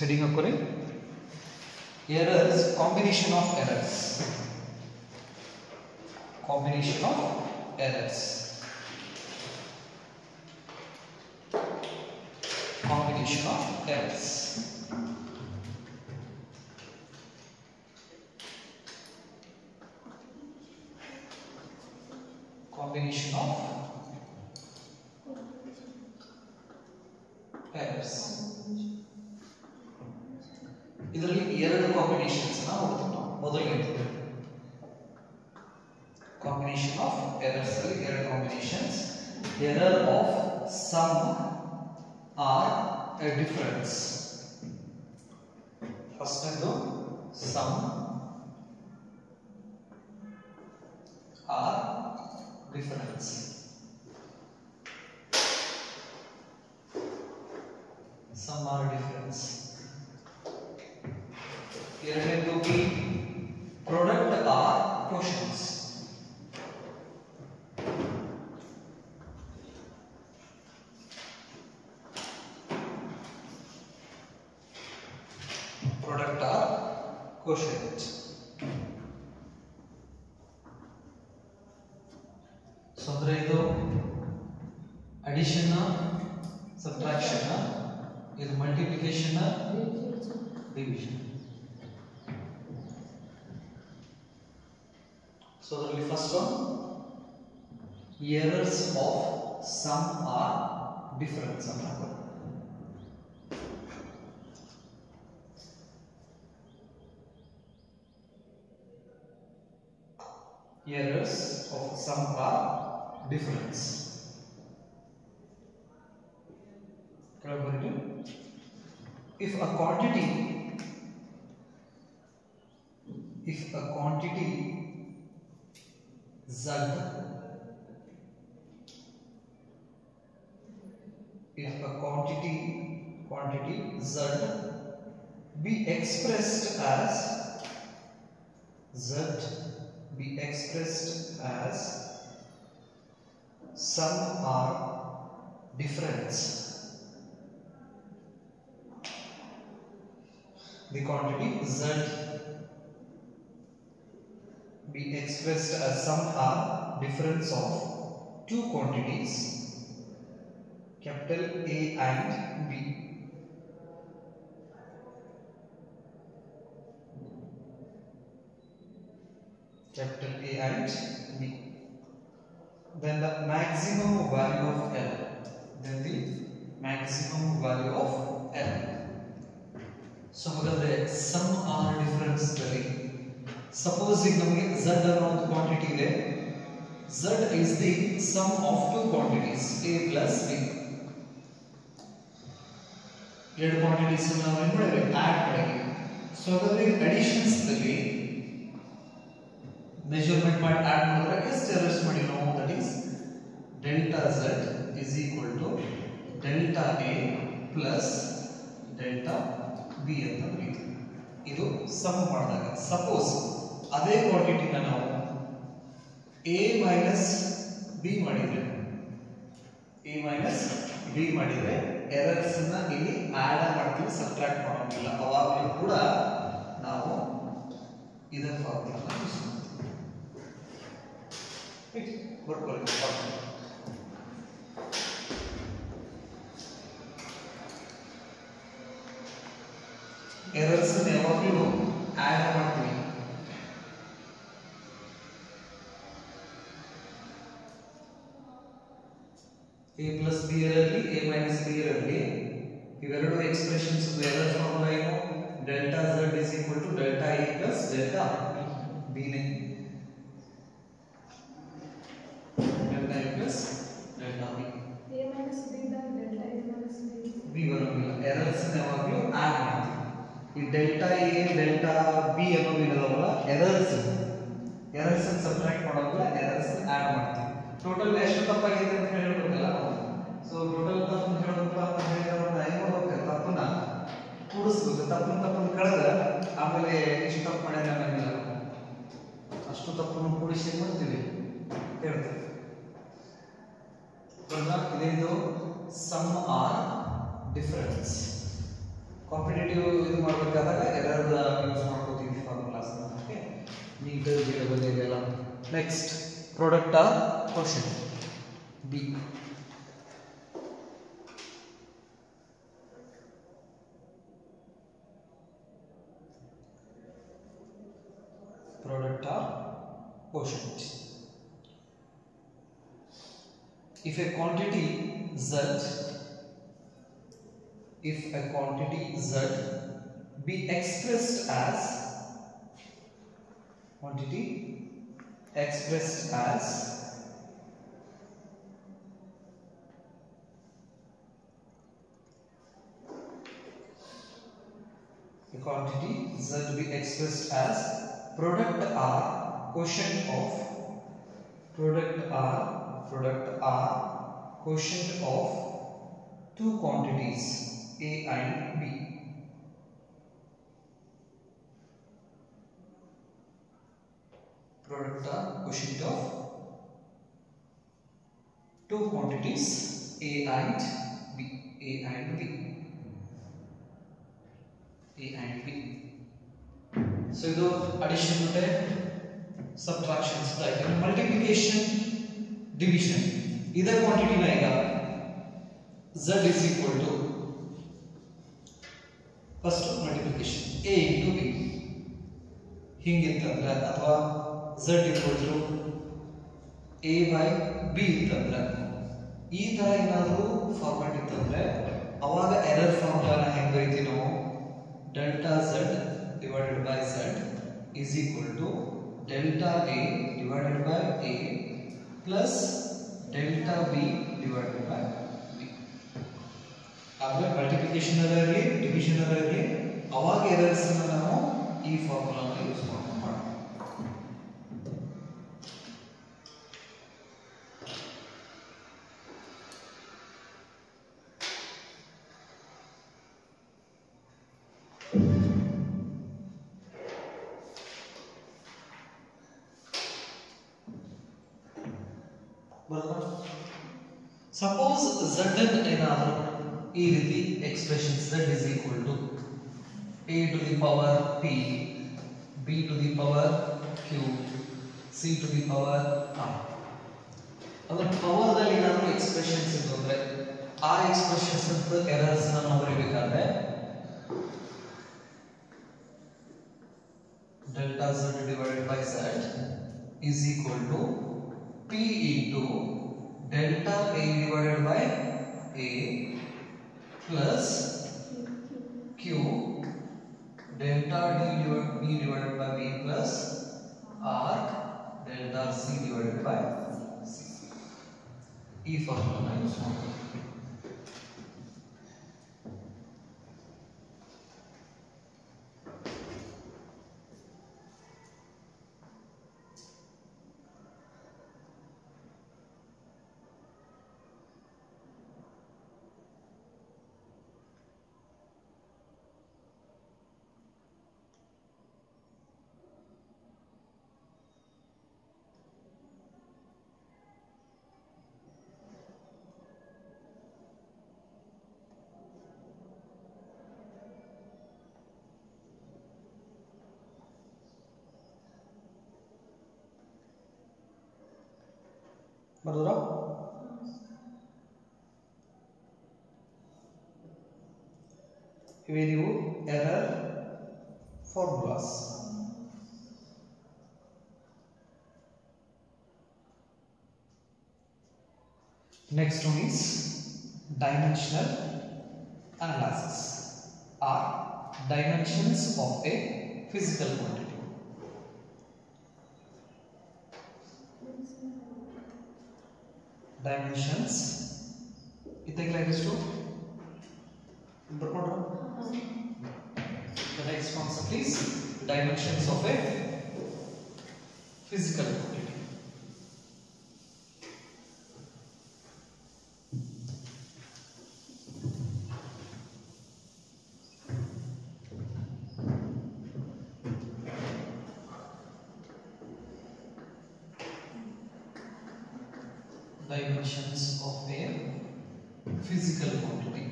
Heading ಹಾಕೋರಿ errors, combination of errors, combination of errors, combination of errors. Combination of errors. ಇದರಲ್ಲಿ ಎರಡು combinations ನ ನೋಡ್ತೀವಿ ನಾವು. ಮೊದಲನೇದು ಕಾಂಬಿನೇಷನ್ ಆಫ್ ಎರರ್ಸ್ ಅಲ್ಲಿ ಎರಡು combinations, error of sum or a difference. First one, sum or difference. Sum or difference. ಎರಡನೇದು B product or quotients. Product or quotient. So ಅಂದ್ರೆ ಇದು addition, subtraction, ಇದು multiplication, division. So ಅದರಲ್ಲಿ first one, errors of sum or difference ಅಂತ ಹಾಕೋಣ. Errors of sum or difference. If a quantity z, if a quantity z be expressed as sum or difference, the quantity z be expressed as sum or difference of two quantities, capital A and B. Capital A and B. Then the maximum value of error. So ಹಾಗಾದ್ರೆ sum or difference ದಲ್ಲಿ supposing ನಮಗೆ z ಅನ್ನೋ ಒಂದು quantity ಇದೆ, z is the sum of two quantities a plus b. ಎರಡು quantities ಅನ್ನು ನಾವು ಏನು ಮಾಡಿದ್ರೆ ಆಡ್ ಮಾಡಿದ್ವಿ. ಸೊ ಹಾಗಾದ್ರೆ ಅಡಿಷನ್ಸ್ ದಲ್ಲಿ measurement ಮಾಡಿ ಆಡ್ ಮಾಡಿದ್ರೆ ಎಷ್ಟು ಎರರ್ಸ್ ಮಾಡಿ ನಾವು, that is delta z is equal to delta a plus delta b ಅಂತ ಬರೀತೀವಿ. ಇದು ಸಮ್ ಮಾಡಿದಾಗ ಸಪೋಸ್ ಅದೇ ಕ್ವಾಂಟಿಟಿನ ನಾವು a minus b ಮಾಡಿದ್ರೆ ಎರರ್ಸ್ ಅನ್ನ ಇಲ್ಲಿ ಆಡ್ ಮಾಡ್ತೀವಿ, ಸಬ್ಟ್ರಾಕ್ಟ್ ಮಾಡೋದಿಲ್ಲ. ಅವಾಗಲೂ ಕೂಡ ನಾವು ಇದರ ಫಾರ್ಮುಲಾ ಯೂಸ್ ಮಾಡ್ತೀವಿ. ಬರ್ಕೊಳ್ಳಿ ಫಾರ್ಮುಲಾ. ಎರರ್ಸ್ ಅನ್ನು ಯಾವಾಗಲೂ ಆಡ್ ಮಾಡ್ತೀವಿ. a plus b ಇರಲಿ a minus b ಇರಲಿ, ಇವೆರಡು ಎಕ್ಸ್ಪ್ರೆಷನ್ಸ್ ಎರರ್ ಫಾರ್ಮುಲಾ ಏನು, delta z is equal to delta a plus delta b ನೇ. Delta a plus delta b. a minus b ದಾಗ ಡೆಲ್ಟಾ a minus b ಬರೋದಿಲ್ಲ. Errors ಅನ್ನು ಯಾವಾಗಲೂ add ಮಾಡ್ತೀವಿ. ಈ ಡೆಲ್ಟಾ a ಡೆಲ್ಟಾ b ಅನ್ನೋದು ಇರೋದಲ್ಲ ಎರರ್ಸ್ ಅನ್ನು ಸಬ್ಟ್ರಾಕ್ಟ್ ಮಾಡೋದಿಲ್ಲ, ಎರರ್ಸ್ ಅನ್ನು ಆಡ್ ಮಾಡ್ತೀವಿ. ಟೋಟಲ್ ಎಷ್ಟು ತಪ್ಪಾಗಿದೆ ಅಂತ ಹೇಳಬೇಕಲ್ಲ. ಸೊ ಟೋಟಲ್ ತಪ್ಪು ಹೇಳಬೇಕು ಅಂತ ಹೇಳಿದ್ರೆ ಒಂದು 5 ತಪ್ಪನ್ನ ಕೂಡಿಸ್ಬೇಕು. ತಪ್ಪನ್ನು ಕಳೆದ ಆಮೇಲೆ ಇಷ್ಟು ತಪ್ಪು ಮಾಡ್ಯಾನ ಅನ್ನಂಗಿಲ್ಲ, ಅಷ್ಟು ತಪ್ಪನ್ನು ಕೂಡಿಸಿ ಮಾಡ್ತೀವಿ ಹೇಳ್ತೀವಿ. ಇದೇನು ಸಮ್ ಆರ್ ಡಿಫರೆನ್ಸ್, ಕಾಂಪಿಟೇಟಿವ್ ಇದು ಮಾಡಬೇಕಾದಾಗ ಎರರ್ ಯೂಸ್ ಮಾಡ್ಕೋತೀವಿ ಫಾರ್ಮುಲಾಸ್. ಓಕೆ, ನೀಟ್ ಜಿಡಬಲ್ ಇದೆಲ್ಲ. Next product or quotient B. Product or quotient. If a quantity z be expressed as product or quotient of two quantities A and B. Product or quotient of two quantities A and B. So ಇದು addition ಮತ್ತೆ subtractions ಆಯ್ತು. multiplication division ಇದರ quantity ನ ಈಗ z is equal to first multiplication a into b ಹಿಂಗಿತ್ತಂದ್ರೆ ಅಥವಾ z equal to a by b ಇತ್ತಂದ್ರೆ ಈ ತರ ಏನಾದರೂ ಫಾರ್ಮ್ಯಾಟ್ ಇತ್ತಂದ್ರೆ ಅವಾಗ ಎರರ್ ಫಾರ್ಮುಲಾನ ಹೆಂಗ್ ಬರೀತೀವಿ ನಾವು delta z divided by z is equal to delta a divided by a plus delta b divided by b. ಆದ್ರೆ ಮಲ್ಟಿಪ್ಲಿಕೇಶನ್ ಇರಲಿ ಡಿವಿಷನ್ ಇರಲಿ ಅವಾಗ ಎರರ್ಸ್ ಅನ್ನು ನಾವು ಈ ಫಾರ್ಮುಲಾನ ಯೂಸ್ ಮಾಡ್ಕೊಂಡು ಮಾಡ್ತೀವಿ. ಸಪೋಸ್ z ಏನಾದರೂ ಈ ರೀತಿ expression z is equal to a to the power p, b to the power q, c to the power r. ಅದರ ಪವರ್ ದಲ್ಲಿ ಏನಾದರೂ ಎಕ್ಸ್ಪ್ರೆಷನ್ಸ್ ಇದ್ದರೆ ಆ ಎಕ್ಸ್ಪ್ರೆಷನ್ಸ್ ಅಂತ ಎರರ್ಸ್ ಅನ್ನು ನಾವು ಬರೀಬೇಕಾದ್ರೆ delta z divided by z is equal to p into delta a divided by a plus q delta b divided by b plus r delta c divided by c. ಈ ಫಾರ್ಮುಲಾನ use ಮಾಡ್ತೀವಿ. ಬರೋದಾ? ಇವೆ ನೀವು error formulas. Next one is dimensional analysis or dimensions of a physical quantity. Dimensions ಇದಕ್ಕೆ like this to ಬರ್ಕೊಂಡ್ರ the next concept is dimensions of a physical quantity. Dimensions of a physical quantity.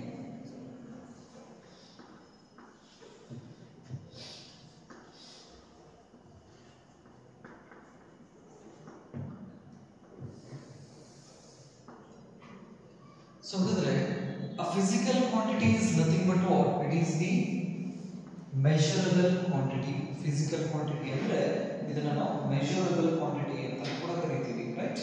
So ಹಾಗಾದ್ರೆ a physical quantity is nothing but what? It is the measurable quantity. Physical quantity ಅಂದ್ರೆ ಇದನ್ನ ನಾವು measurable quantity ಅಂತ ಕೂಡ ಕರೀತೀವಿ, right?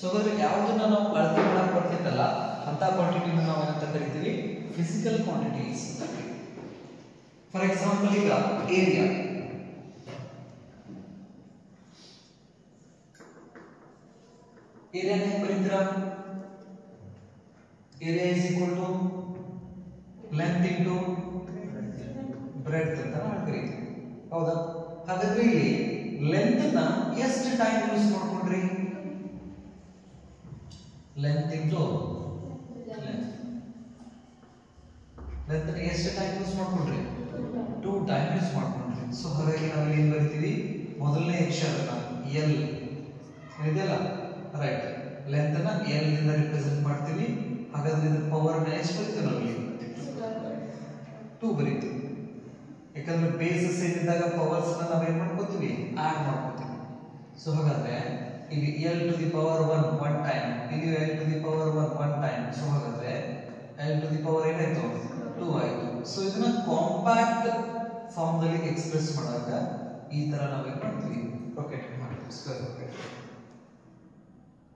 So ಹಾಗಾದ್ರೆ ಯಾವುದನ್ನ ನಾವು ಅಳತೆ ಮಾಡಕ್ಕೆ ಬರ್ತಿತ್ತಲ್ಲ ಅಂತ ಕ್ವಾಂಟಿಟಿನ ನಾವು ಏನಂತ ಕರಿತೀವಿ? ಫಿಸಿಕಲ್ ಕ್ವಾಂಟಿಟೀಸ್ ಅಂತ ಕರಿತೀವಿ. ಫಾರ್ ಎಕ್ಸಾಂಪಲ್ ಈಗ ಏರಿಯಾ. ಏರಿಯಾನ ಹೇಗೆ ಬರೀತೀರಾ? Area is equal to length into breadth ಅಂತ ನಾವು ಕರಿತೀವಿ, ಹೌದಾ? ಹಾಗಾದ್ರೆ ಇಲ್ಲಿ ಲೆಂತ್ ನ ಎಷ್ಟು ಟೈಮ್ ಯೂಸ್ ಮಾಡ್ಕೊಂಡ್ರಿ? ಲೆಂತ್ ಇಂಟು ಲೆಂತ್ ನ ಎಷ್ಟು ಟೈಮ್ ಯೂಸ್ ಮಾಡ್ಕೊಂಡ್ರಿ? 2 ಟೈಮ್ ಯೂಸ್ ಮಾಡ್ಕೊಂಡ್ರಿ. ಸೊ ಹಾಗಾಗಿ ನಾವು ಏನ್ ಬರಿತೀವಿ? ಮೊದಲನೇ ಅಕ್ಷರನ ಎಲ್ ಇದೆಯಲ್ಲ, ರೈಟ್? ಲೆಂತ್ ನ ಎಲ್ ಇಂದ ರಿಪ್ರೆಸೆಂಟ್ ಮಾಡ್ತೀವಿ. ಹಾಗಾದ್ರೆ ಇದರ ಪವರ್ ನ ಎಷ್ಟು ಬರೀತೀವಿ ನಾವು? ಇಲ್ಲಿ 2 ಬರೀತೀವಿ. ಯಾಕಂದ್ರೆ ಬೇಸ್ ಸೇಮ್ ಇದ್ದಾಗ ಪವರ್ಸ್ ನ ನಾವು ಏನ್ ಮಾಡ್ಕೋತೀವಿ? ಆಡ್ ಮಾಡ್ಕೋತೀವಿ. ಸೊ ಹಾಗಾದ್ರೆ ಇಲ್ಲಿ l to the power 1 1 time, ಇಲ್ಲಿ l to the power 1 time. So ಹಾಗಾದ್ರೆ l to the power ಏನಾಯ್ತು? 2 ಆಯ್ತು. ಸೊ ಇದನ್ನ ಕಾಂಪ್ಯಾಕ್ಟ್ ಫಾರ್ಮ್ ದಲ್ಲಿ ಎಕ್ಸ್ಪ್ರೆಸ್ ಮಾಡಿದಾಗ ಈ ತರ ನಾವು ಏನ್ ಮಾಡ್ತೀವಿ? ಬ್ರಾಕೆಟ್ ಮಾಡ್ತೀವಿ, ಸ್ಕ್ವೇರ್ ಬ್ರಾಕೆಟ್.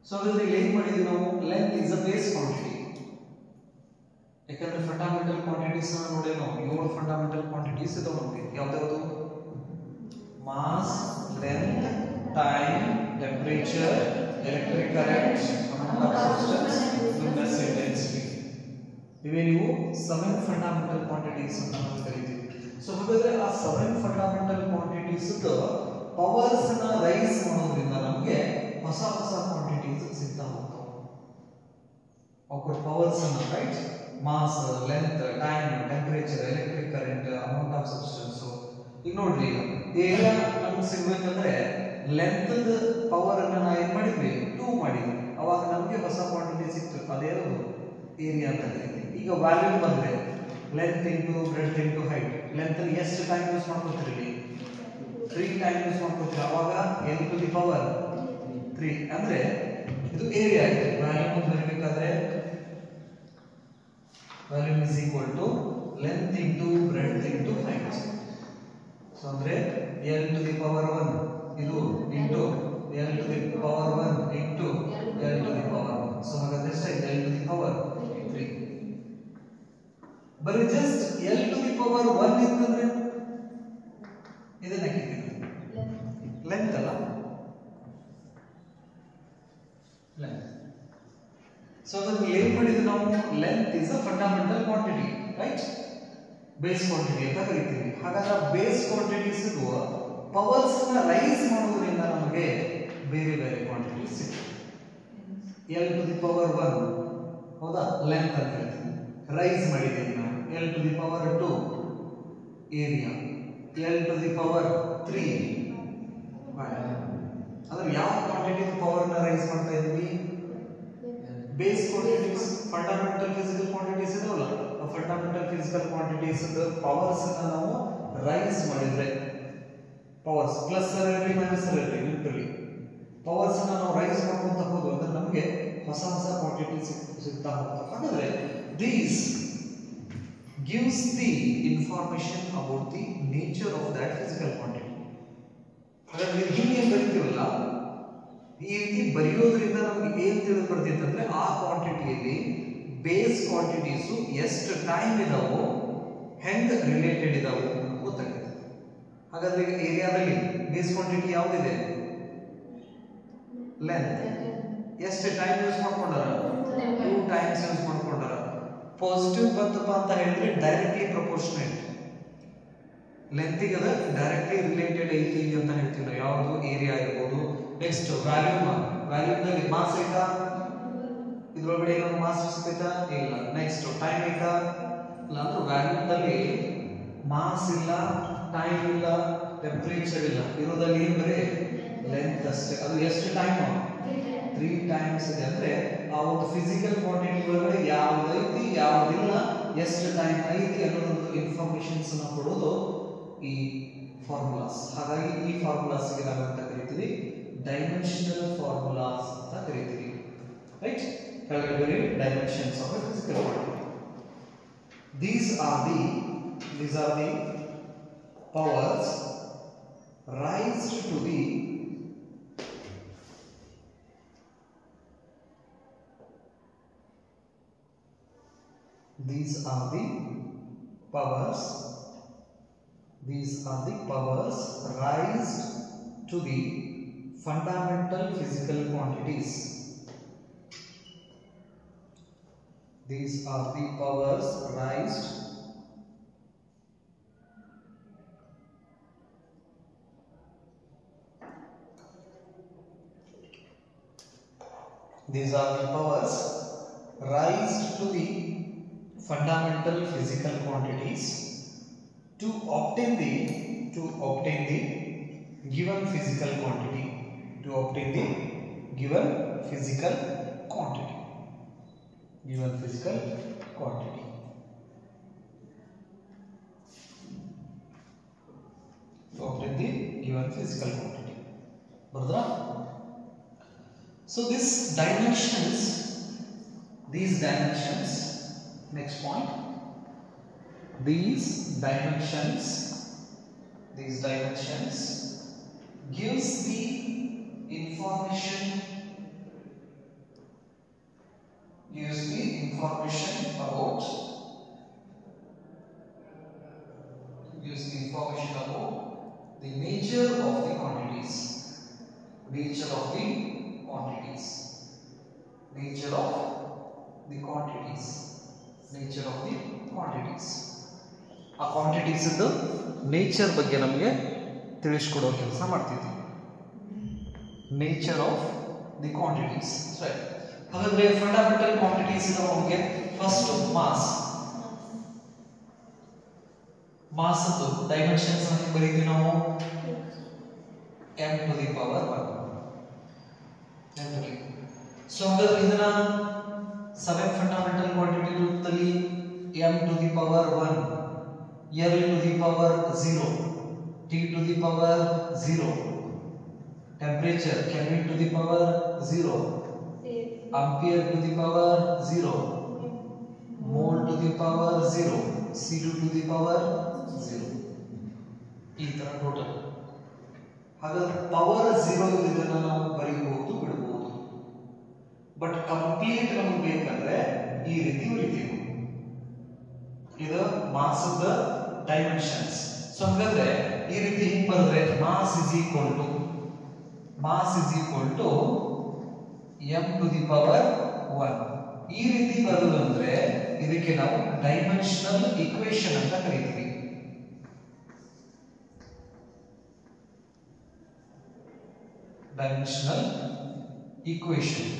ಸೊ ಹಾಗಾದ್ರೆ ಇಲ್ಲಿ ಏನ್ ಮಾಡಿದ್ವಿ ನಾವು? Length is a base quantity. ಯಾಕಂದ್ರೆ ಫಂಡಮೆಂಟಲ್ ಕ್ವಾಂಟಿಟೀಸ್ ನೋಡಿ ನಾವು 7 ಫಂಡಮೆಂಟಲ್ ಕ್ವಾಂಟಿಟೀಸ್ ಇದಾವೆ ನಮಗೆ. ಯಾವ್ದಾವುದು? Mass, length, time, temperature, electric current, amount of substance, luminous intensity. ಇವೇ ನೀವು 7 ಫಂಡಮೆಂಟಲ್ ಕ್ವಾಂಟಿಟೀಸ್ ಅಂತ ನಾವು ಕರೀತೀವಿ. ಸೊ ಹಾಗಾದ್ರೆ ಆ 7 ಫಂಡಮೆಂಟಲ್ ಕ್ವಾಂಟಿಟೀಸ್ ಪವರ್ಸ್ ನ ರೈಸ್ ಮಾಡೋದ್ರಿಂದ ನಮಗೆ ಹೊಸ ಹೊಸ ಕ್ವಾಂಟಿಟೀಸ್ ಸಿಗ್ತಾ ಹೋಗ್ತಾವೆ. ಅವ್ರ ಪವರ್ಸ್ ಅನ್ನ, right? Mass, length, time, temperature, electric current, amount of substance. ಈಗ ನೋಡ್ರಿ, ಏರಿಯಾ ನಮ್ಗೆ ಸಿಗ್ಬೇಕಂದ್ರೆ ಲೆಂತ್ ಪವರ್ ಅನ್ನ ನಾವು ಏನ್ ಮಾಡಿದ್ವಿ? 2 ಮಾಡಿದ್ವಿ. ಅವಾಗ ನಮಗೆ ಹೊಸ ಕ್ವಾಂಟಿಟಿ ಸಿಕ್ತು. ಅದೇ ಏರಿಯಾ ಅಂತ ಕರೀತೀವಿ. ಈಗ ವ್ಯಾಲ್ಯೂಮ್ ಬಂದ್ರೆ length into breadth into height. Length ಎಷ್ಟು ಟೈಮ್ ಯೂಸ್ ಮಾಡ್ಕೊತೀರಿ? 3 ಟೈಮ್ ಯೂಸ್ ಮಾಡ್ಕೊತೀರಿ. ಅವಾಗ n to the power 3 ಅಂದ್ರೆ ಇದು ಏರಿಯಾ ಆಗಿದೆ. ವ್ಯಾಲ್ಯೂಮ್ ಬರಬೇಕಾದ್ರೆ volume is equal to length into breadth into height. So ಅಂದ್ರೆ l to the power 1 ಇದು into l to the power 1 into l to the power 1. So ಹಾಗಾದ್ರೆ ಎಷ್ಟಾಯ್ತು? l to the power 3. ಬರೀ just l to the power 1 ಇತ್ತಂದ್ರೆ ಇದನ್ನ ಹಾಕಿದ್ದೀವಿ, length ಅಲ್ಲ, length. So ಅದಕ್ಕೆ ಏನ್ ಮಾಡಿದ್ವಿ ನಾವು? Length is a fundamental quantity, right? Base quantity ಅಂತ ಕರಿತೀವಿ. ಹಾಗಾದ್ರೆ ಬೇಸ್ ಕ್ವಾಂಟಿಟೀಸ್ ಪವರ್ಸ್ ನ ರೈಸ್ ಮಾಡೋದ್ರಿಂದ ನಮಗೆ ಬೇರೆ ಬೇರೆ ಕ್ವಾಂಟಿಟೀಸ್ ಸಿಗ್ತವೆ. l to the power 1, ಹೌದಾ? ಲೆಂತ್ ಅಂತ ಹೇಳ್ತೀವಿ. ರೈಸ್ ಮಾಡಿದ್ದೀವಿ ನಾವು l to the power 2 area, l to the power 3 ಅಂದ್ರೆ ಯಾವ ಕ್ವಾಂಟಿಟಿ ಪವರ್ ನ ರೈಸ್ ಮಾಡ್ತಾ ಇದೀವಿ? Base quantities, fundamental physical quantities ಇದಾವಲ್ಲ, ಆ ಫಂಡಮೆಂಟಲ್ ಫಿಸಿಕಲ್ ಕ್ವಾಂಟಿಟೀಸ್ ಪವರ್ಸ್ ಅನ್ನ ನಾವು ರೈಸ್ ಮಾಡಿದ್ರೆ, ಪವರ್ಸ್ ಪ್ಲಸ್ ಇರಲಿ ಮೈನಸ್ ಇರಲಿ, ಲಿಟರಲಿ ಪವರ್ಸ್ ಅನ್ನ ನಾವು ರೈಸ್ ಮಾಡ್ಕೊಂತ ಹೋದ್ವು ಅಂದ್ರೆ ನಮಗೆ ಹೊಸ ಹೊಸ ಕ್ವಾಂಟಿಟಿ ಸಿಗ್ತಾ ಹೋಗ್ತವೆ. ಹಾಗಾದ್ರೆ these gives the information about the nature of that physical quantity. ಹಾಗಾದ್ರೆ ಹೀಗೆ ಬರೀತೀವಲ್ಲ, ಈ ರೀತಿ ಬರೆಯೋದ್ರಿಂದ ನಮಗೆ ಏನ್ ತಿಳಿದು ಬರ್ತೈತೆ ಅಂದ್ರೆ ಆ ಕ್ವಾಂಟಿಟಿಯಲ್ಲಿ ಬೇಸ್ ಕ್ವಾಂಟಿಟೀಸ್ ಎಷ್ಟು ಟೈಮ್ ಇದಾವೋ, ಹೆಂಗ್ ರಿಲೇಟೆಡ್ ಇದಾವೋ ಗೊತ್ತಾಗುತ್ತೆ. ಹಾಗಾದ್ರೆ ಈಗ ಏರಿಯಾದಲ್ಲಿ ಬೇಸ್ ಕ್ವಾಂಟಿಟಿ ಯಾವ್ದಿದೆ? ಲೆಂತ್. ಎಷ್ಟು ಟೈಮ್ ಯೂಸ್ ಮಾಡ್ಕೊಂಡಾರ? 2 ಟೈಮ್ಸ್ ಯೂಸ್ ಮಾಡ್ಕೊಂಡಾರ. ಪಾಸಿಟಿವ್ ಬಂತಪ್ಪ ಅಂತ ಹೇಳಿದ್ರೆ ಡೈರೆಕ್ಟ್ಲಿ ಪ್ರಪೋರ್ಷನೇಟ್. ಲೆಂತ್ಗೆ ಅದ ಡೈರೆಕ್ಟ್ಲಿ ರಿಲೇಟೆಡ್ ಐತಿ ಅಂತ ಹೇಳ್ತೀವಿ ನಾವು. ಯಾವುದು? ಏರಿಯಾ ಇರ್ಬೋದು. Next volume. ವ್ಯಾಲ್ಯೂಮ್ನಲ್ಲಿ ಮಾಸ್ ಐತಾ? ಇದ್ರೊಳಗಡೆ ಏನಾದ್ರು ಮಾಸ್ ಸಿಗ್ತೈತಾ? ಇಲ್ಲ. ನೆಕ್ಸ್ಟ್ ಟೈಮ್ ಐತಾ? ಇಲ್ಲ. ಅಂದ್ರೆ ವ್ಯಾಲ್ಯೂಮ್ದಲ್ಲಿ ಮಾಸ್ ಇಲ್ಲ, ಟೈಮ್ ಇಲ್ಲ, ಟೆಂಪರೇಚರ್ ಇಲ್ಲ. ಇರೋದಲ್ಲಿ ಏನ್ ಬರೀ ಲೆಂತ್ ಅಷ್ಟೇ. ಅದು ಎಷ್ಟು ಟೈಮ್? 3 ಟೈಮ್ಸ್ ಇದೆ. ಅಂದ್ರೆ ಆ ಒಂದು ಫಿಸಿಕಲ್ ಕ್ವಾಂಟಿಟಿ ಒಳಗಡೆ ಯಾವ್ದೈತಿ ಯಾವ್ದಿಲ್ಲ, ಎಷ್ಟು ಟೈಮ್ ಐತಿ ಅನ್ನೋದೊಂದು ಇನ್ಫಾರ್ಮೇಶನ್ಸ್ ಅನ್ನ ಕೊಡೋದು ಈ ಫಾರ್ಮುಲಾಸ್. ಹಾಗಾಗಿ ಈ ಫಾರ್ಮುಲಾಸ್ ನಾವು ಅಂತ ಕರಿತೀವಿ ಡೈಮೆನ್ಷನಲ್ ಫಾರ್ಮುಲಾಸ್ ಅಂತ ಕರಿತೀವಿ, right? category dimensions of a physical quantity. These are the powers raised to the raised to the fundamental physical quantities. These are the powers raised to the fundamental physical quantities to obtain the given physical quantity. Given physical quantity. Bardra? So these dimensions, next point, these dimensions gives the information about the nature of the quantities. ಆ quantities nature ಬಗ್ಗೆ ನಮಗೆ ತಿಳಿಸ್ಕೊಡೋ ಕೆಲಸ ಮಾಡ್ತಿದ್ವಿ. Nature of the quantities, right. ಹಾಗಾದ್ರೆ fundamental quantities ನಮಗೆ first mass ಅದು dimensions ಅನ್ನು ಬರೀತೀವಿ ನಾವು m to the power 1. So ಹಾಗಾದ್ರೆ ಇದನ್ನ 7 ಫಂಡಮೆಂಟಲ್ ಕ್ವಾಂಟಿಟಿ ರೂಪದಲ್ಲಿ m to the power 1, L to the power 0, T to the power 0, temperature Kelvin to the power 0, ampere to the power 0, mole to the power 0, C2 to the power 0. ಈ ತರ total. ಹಾಗಾದ್ರೆ power 0 ಇದನ್ನ ನಾವು ಬರೀಬಹುದು ಬಿಡಬಹುದು. But complete ನಮಗೆ ಬೇಕಂದ್ರೆ ಈ ರೀತಿ ಬರೀತೀವಿ. ಇದು mass of the dimensions. So ಹಾಗಾದ್ರೆ ಈ ರೀತಿ ಹಿಂಗ್ ಬರೆದ್ರೆ mass is equal to m to the power 1. ಈ ರೀತಿ ಬರೋದು ಅಂದ್ರೆ ಇದಕ್ಕೆ ನಾವು ಡೈಮೆನ್ಷನಲ್ ಈಕ್ವೇಶನ್ ಅಂತ ಕರೀತೀವಿ. ಡೈಮೆನ್ಷನಲ್ ಈಕ್ವೇಶನ್,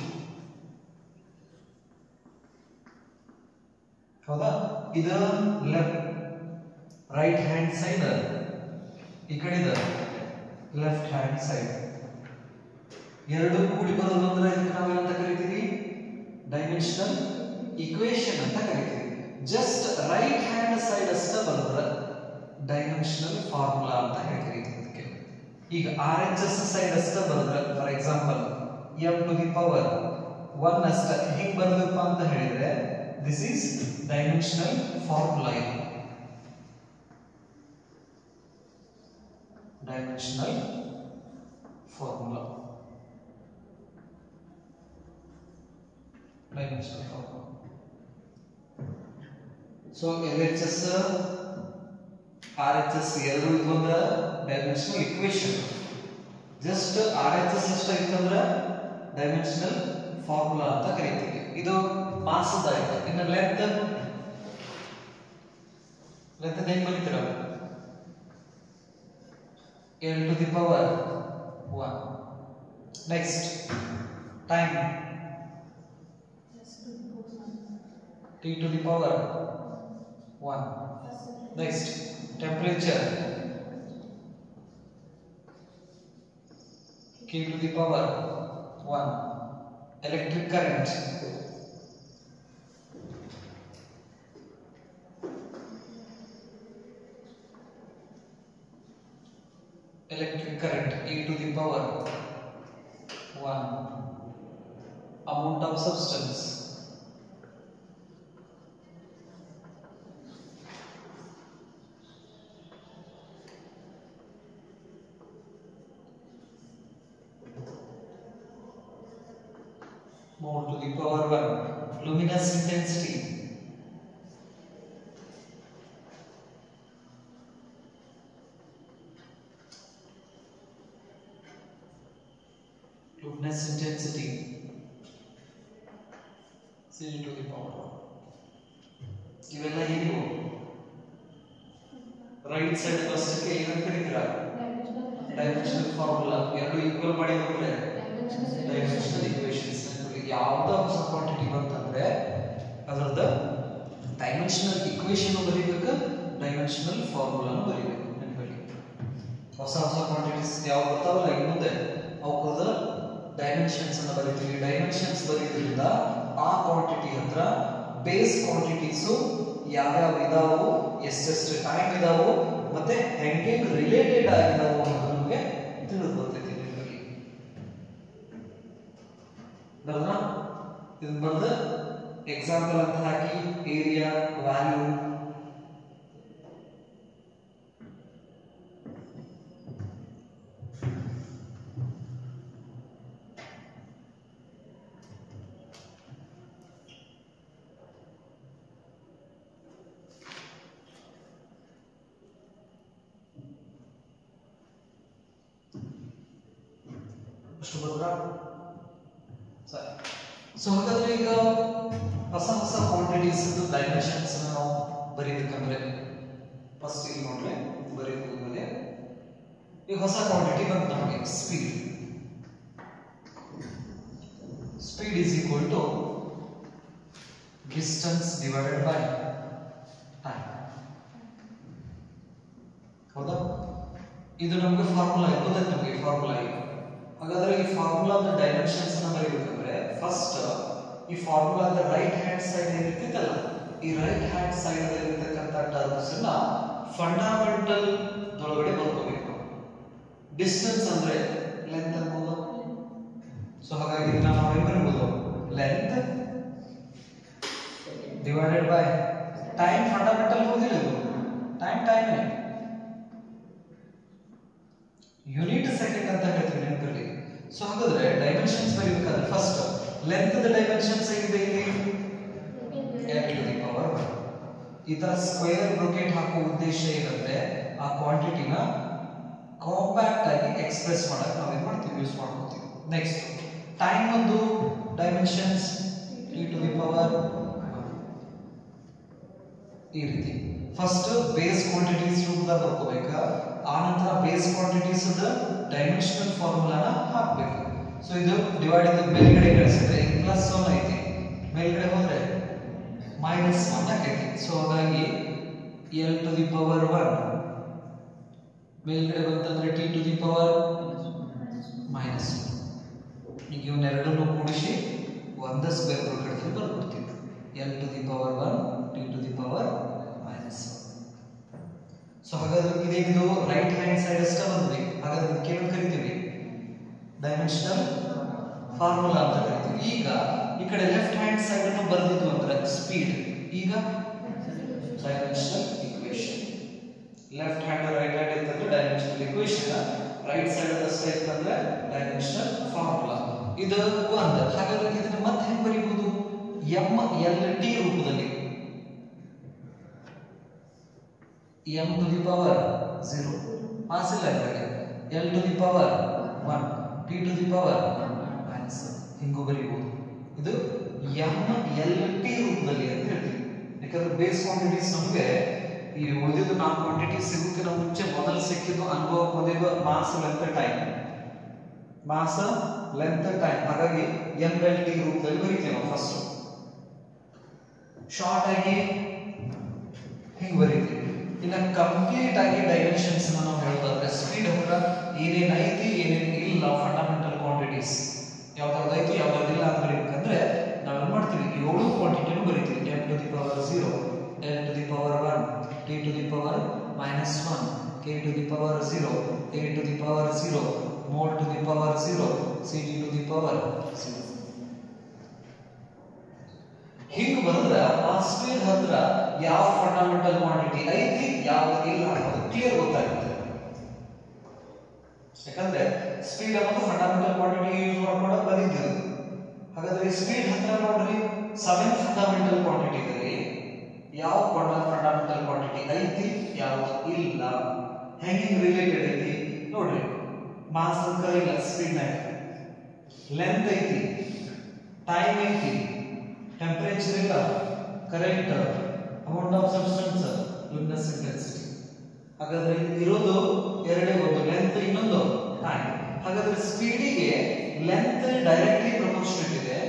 ಹೌದಾ? ಇದ ರೈಟ್ ಹ್ಯಾಂಡ್ ಸೈಡ್, ಈ ಕಡೆ ಲೆಫ್ಟ್ ಹ್ಯಾಂಡ್ ಸೈಡ್. ಎರಡು ಕೂಡಿ ಬರೋದು ಅಂದ್ರೆ ಇದಕ್ಕೆ ನಾವೇನಂತ ಕರಿತೀವಿ? ಡೈಮೆನ್ಷನಲ್ ಈಕ್ವೇಶನ್ ಅಂತ ಕರಿತೀವಿ. ಜಸ್ಟ್ ರೈಟ್ ಹ್ಯಾಂಡ್ ಸೈಡ್ ಅಷ್ಟೇ ಬರೋದ್ರ ಡೈಮೆನ್ಷನಲ್ ಫಾರ್ಮುಲಾ ಅಂತ ಹೇಳ್ತೀವಿ ಇದಕ್ಕೆ. ಈಗ RHS ಸೈಡ್ ಅಷ್ಟೇ ಬರೋದ್ರ, for example m to the power 1 ಅಷ್ಟೇ ಹಿಂಗ್ ಬರಬೇಕಪ್ಪ ಅಂತ ಹೇಳಿದ್ರೆ this is dimensional formula. Dimensional formula. So LHS RHS ಎರಡು ಇದ್ವಂದ್ರೆ ಡೈಮೆನ್ಷನಲ್ ಈಕ್ವೇಶನ್. ಜಸ್ಟ್ RHS ಅಷ್ಟೇ ಇತ್ತಂದ್ರೆ ಡೈಮೆನ್ಷನಲ್ ಫಾರ್ಮುಲಾ ಅಂತ ಕರೀತೀವಿ. ಇದು ಮಾಸ್ ಆಯ್ತು. ಇನ್ನು ಲೆಂತ್ ಹೆಂಗ್ ಬರೀತೀರ? L to the power 1. Next time T to the power 1. Next temperature K to the power 1. Electric current E to the power 1. Amount of substance power 1. Luminous intensity. Luminous intensity. C to the power 1. ಇವೆಲ್ಲ ಏನು right side first ಏನು ಕರೀತೀರಾ dimensional formula ಎರಡು equal ಮಾಡಿ ಬಂದ್ರೆ dimensional equations ಯಾವ್ದು ಹೊಸ quantity ಬಂತಂದ್ರೆ ಅದರದ ಡೈಮೆನ್ಷನಲ್ ಈಕ್ವೇಷನ್ ಬರೀಬೇಕು ಡೈಮೆನ್ಷನಲ್ ಫಾರ್ಮುಲಾನು ಬರೀಬೇಕು ನೆನಪಲ್ಲಿ ಹೊಸ ಹೊಸ ಕ್ವಾಂಟಿಟೀಸ್ ಯಾವ ಬರ್ತಾವಲ್ಲ ಇನ್ನು ಮುಂದೆ ಅವಕ್ಕದ ಡೈಮೆನ್ಷನ್ಸ್ ಅನ್ನು ಬರೀತೀವಿ ಡೈಮೆನ್ಷನ್ಸ್ ಬರೀದ್ರಿಂದ ಆ ಕ್ವಾಂಟಿಟಿ ಹತ್ರ ಬೇಸ್ ಕ್ವಾಂಟಿಟೀಸು ಯಾವ್ಯಾವ ಇದಾವು ಎಷ್ಟೆಷ್ಟು ಟೈಮ್ ಇದಾವು ಮತ್ತೆ ಹೆಂಗೆ ರಿಲೇಟೆಡ್ ಆಗಿದಾವು ಅನ್ನೋದು ನಮಗೆ ತಿಳಿದು ಬರ್ತೈತಿ ನಿಮಗೆ ಬರೋದಾ ಇದನ್ನ ಬರೆದು ಎಕ್ಸಾಂಪಲ್ ಅಂತ ಹಾಕಿ ಏರಿಯಾ ವ್ಯಾಲ್ಯೂ ಸೊ ಹಾಗಾದ್ರೆ ಈಗ ಹೊಸ ಹೊಸ ಕ್ವಾಂಟಿಟೀಸ್ ಡೈಮೆನ್ಷನ್ಸ್ ನಾವು ಬರೀಬೇಕಂದ್ರೆ ಫಸ್ಟ್ ಇಲ್ಲಿ ನೋಡ್ರೆ ಬರೀಬೇಕಾದ್ರೆ ಈಗ ಹೊಸ ಕ್ವಾಂಟಿಟಿ ಬಂತು ನಮಗೆ speed is equal to distance divided by time ಹೌದಾ ಇದು ನಮಗೆ ಫಾರ್ಮುಲಾ ಗೊತ್ತಾಯ್ತು ನಮಗೆ ಫಾರ್ಮುಲಾ ಇದು ಹಾಗಾದ್ರೆ ಈ ಫಾರ್ಮುಲಾದ ಡೈಮೆನ್ಷನ್ಸ್ ಅನ್ನು ಬರೀಬೇಕಂದ್ರೆ ಫಸ್ಟ್ ಈ ಫಾರ್ಮುಲಾದ ರೈಟ್ ಹ್ಯಾಂಡ್ ಸೈಡ್ ಏನಿರ್ತೈತಲ್ಲ ಈ ರೈಟ್ ಹ್ಯಾಂಡ್ ಸೈಡ್ ಅಲ್ಲಿ ಇರತಕ್ಕಂತ ಟರ್ಮ್ಸ್ ಅನ್ನ ಫಂಡಮೆಂಟಲ್ ದೊಳಗಡೆ ಬರ್ಕೋಬೇಕು ಡಿಸ್ಟೆನ್ಸ್ ಅಂದ್ರೆ ಲೆಂತ್ ಅನ್ಬೋದು ಸೊ ಹಾಗಾಗಿ ಇದನ್ನ ನಾವು ಏನು ಬರೀಬಹುದು length divided by time fundamental ಹೋಗಿಲ್ಲ ಇದು ಟೈಮ್ ಯೂನಿಟ್ ಸೆಕೆಂಡ್ ಅಂತ ಹೇಳ್ತೀವಿ ನೆನಪಿರಲಿ ಸೊ ಹಾಗಾದ್ರೆ ಡೈಮೆನ್ಷನ್ಸ್ ಬರೀಬೇಕಾದ್ರೆ ಫಸ್ಟ್ ಲೆಂತ್ ದ ಡೈಮೆನ್ಷನ್ಸ್ ಏನಿದೆ ಇಲ್ಲಿ l to the power 1 ಈ ತರ ಸ್ಕ್ವೇರ್ ಬ್ರಾಕೆಟ್ ಹಾಕೋ ಉದ್ದೇಶ ಏನಂದ್ರೆ ಆ ಕ್ವಾಂಟಿಟಿನ ಕಾಂಪ್ಯಾಕ್ಟ್ ಆಗಿ ಎಕ್ಸ್ಪ್ರೆಸ್ ಮಾಡಕ್ಕೆ ನಾವು ಏನು ಮಾಡ್ತೀವಿ ಯೂಸ್ ಮಾಡ್ಕೊತೀವಿ ನೆಕ್ಸ್ಟ್ ಟೈಮ್ ಒಂದು dimensions t to the power 1 ಈ ರೀತಿ ಫಸ್ಟ್ ಬೇಸ್ ಕ್ವಾಂಟಿಟೀಸ್ ರೂಪದಾಗ ಬರ್ಕೋಬೇಕಾ ಆ ನಂತರ ಬೇಸ್ ಕ್ವಾಂಟಿಟೀಸ್ ಡೈಮೆನ್ಷನಲ್ ಫಾರ್ಮುಲಾನ ಹಾಕಬೇಕು ಸೊ ಇದು ಡಿವೈಡ್ ಇದು ಮೇಲ್ಗಡೆ ಕಳಿಸಿದ್ರೆ +1 ಐತಿ ಮೇಲ್ಗಡೆ ಹೋದ್ರೆ -1 ಆಕೈತಿ ಸೊ ಹಾಗಾಗಿ l to the power 1 ಮೇಲ್ಗಡೆ ಬಂತಂದ್ರೆ t to the power -1 ಈಗ ಇವನ್ನೆರಡನ್ನು ಕೂಡಿಸಿ ಒಂದು ಸ್ಕ್ವೇರ್ ಬ್ರಾಕೆಟ್ ಬರ್ಕೊಡ್ತೀವಿ l to the power 1 t to the power -1 so ಹಾಗಾದ್ರೆ ಇದೇನಿದು ರೈಟ್ ಹ್ಯಾಂಡ್ ಸೈಡ್ ಅಷ್ಟೇ ಬಂದ್ವಿ ಹಾಗಾದ್ರೆ ಇದಕ್ಕೆ ಏನು ಕರಿತೀವಿ ಡೈಮೆನ್ಷನಲ್ ಫಾರ್ಮುಲಾ ಅಂತ ಕರಿತೀವಿ ಈಗ ಈ ಕಡೆ ಲೆಫ್ಟ್ ಹ್ಯಾಂಡ್ ಸೈಡ್ ಅನ್ನು ಬರೆದಿದ್ವು ಅಂದ್ರೆ ಸ್ಪೀಡ್ ಈಗ dimensional equation left hand right hand ಇರ್ತದೆ ಡೈಮೆನ್ಷನಲ್ ಈಕ್ವೇಷನ್ ರೈಟ್ ಸೈಡ್ ಅಷ್ಟೇ ಇರ್ತಂದ್ರೆ ಡೈಮೆನ್ಷನಲ್ ಫಾರ್ಮುಲಾ ಇದು ಒಂದು ಹಾಗಾದ್ರೆ ಇದನ್ನ ಮತ್ತೆ ಹೆಂಗೆ ಬರೀಬಹುದು m l t ರೂಪದಲ್ಲಿ m to the power 0 ಪಾಸಿಲ್ಲ ಇದ್ರಾಗೆ l to the power 1 t to the power -1 ಹಿಂಗೂ ಬರೀಬಹುದು ಇದು m l t ರೂಪದಲ್ಲಿ ಅಂತ ಹೇಳ್ತೀವಿ ಯಾಕಂದ್ರೆ ಬೇಸ್ ಕ್ವಾಂಟಿಟೀಸ್ ನಮಗೆ ಈ ಉಳಿದಿದ್ದು ನಾಲ್ಕು ಕ್ವಾಂಟಿಟೀಸ್ ಸಿಗೋಕ್ಕಿಂತ ಮುಂಚೆ ಮೊದಲು ಸಿಕ್ಕಿದ್ದು ಅನುಭವ ಹೊಂದಿದ್ದು ಮಾಸ್ ಲೆಂತ್ ಟೈಮ್ ಹಾಗಾಗಿ m l t ರೂಪದಲ್ಲಿ ಬರೀತೀವಿ ನಾವು ಫಸ್ಟ್ ಶಾರ್ಟ್ ಆಗಿ ಹಿಂಗೆ ಬರೀತೀವಿ ಇನ್ನು ಕಂಪ್ಲೀಟ್ ಆಗಿ ಡೈಮೆನ್ಷನ್ಸ್ ನಾವು ಹೇಳೋದಾದ್ರೆ ಸ್ಪೀಡ್ ಹತ್ರ ಏನೇನ್ ಐತಿ ಏನೇನ್ ಇಲ್ಲ ಫಂಡಮೆಂಟಲ್ ಕ್ವಾಂಟಿಟೀಸ್ ಯಾವ್ದಾವ್ದು ಐತಿ ಯಾವ್ದಾವ್ದಿಲ್ಲ ಅಂತ ಬರೀಬೇಕಂದ್ರೆ ನಾವೇನ್ ಮಾಡ್ತೀವಿ 7 ಕ್ವಾಂಟಿಟಿನೂ ಬರೀತೀವಿ m to the power 0 l to the power 1 t to the power -1 k to the power 0 a to the power 0 mol to the power 0 c to the power 0 ಹಿಂಗ್ ಬಂದ್ರೆ ಆ ಸ್ಪೀಡ್ ಹತ್ರ ಯಾವ fundamental quantity ಐತಿ ಯಾವ್ದು ಇಲ್ಲ ಅನ್ನೋದು clear ಗೊತ್ತಾಗುತ್ತೆ ಯಾಕಂದ್ರೆ ಸ್ಪೀಡ್ ಅನ್ನೋದು ಫಂಡಮೆಂಟಲ್ ಕ್ವಾಂಟಿಟಿ ಯೂಸ್ ಮಾಡ್ಕೊಂಡು ಬಂದಿದ್ದು ಹಾಗಾದ್ರೆ ಸ್ಪೀಡ್ ಹತ್ರ ನೋಡ್ರಿ 7th ಫಂಡಮೆಂಟಲ್ ಕ್ವಾಂಟಿಟಿದಲ್ಲಿ ಯಾವ ಫಂಡಮೆಂಟಲ್ ಕ್ವಾಂಟಿಟಿ ಐತಿ ಯಾವುದು ಇಲ್ಲ ಹೆಂಗೆ ರಿಲೇಟೆಡ್ ಐತಿ ನೋಡ್ರಿ ಮಾಸ್ ಅಂಕ ಇಲ್ಲ ಸ್ಪೀಡ್ ನಾಗ ಲೆಂತ್ ಐತಿ ಟೈಮ್ ಐತಿ ಟೆಂಪರೇಚರ್ ಇಲ್ಲ current amount of substance luminous intensity ಹಾಗಾದ್ರೆ ಇರೋದು ಎರಡೇ ಒಂದು ಲೆಂತ್ ಇನ್ನೊಂದು ಟೈಮ್ ಹಾಗಾದ್ರೆ ಸ್ಪೀಡಿಗೆ ಲೆಂತ್ ಡೈರೆಕ್ಟ್ಲಿ ಪ್ರಪೋರ್ಷನೇಟ್ ಇದೆ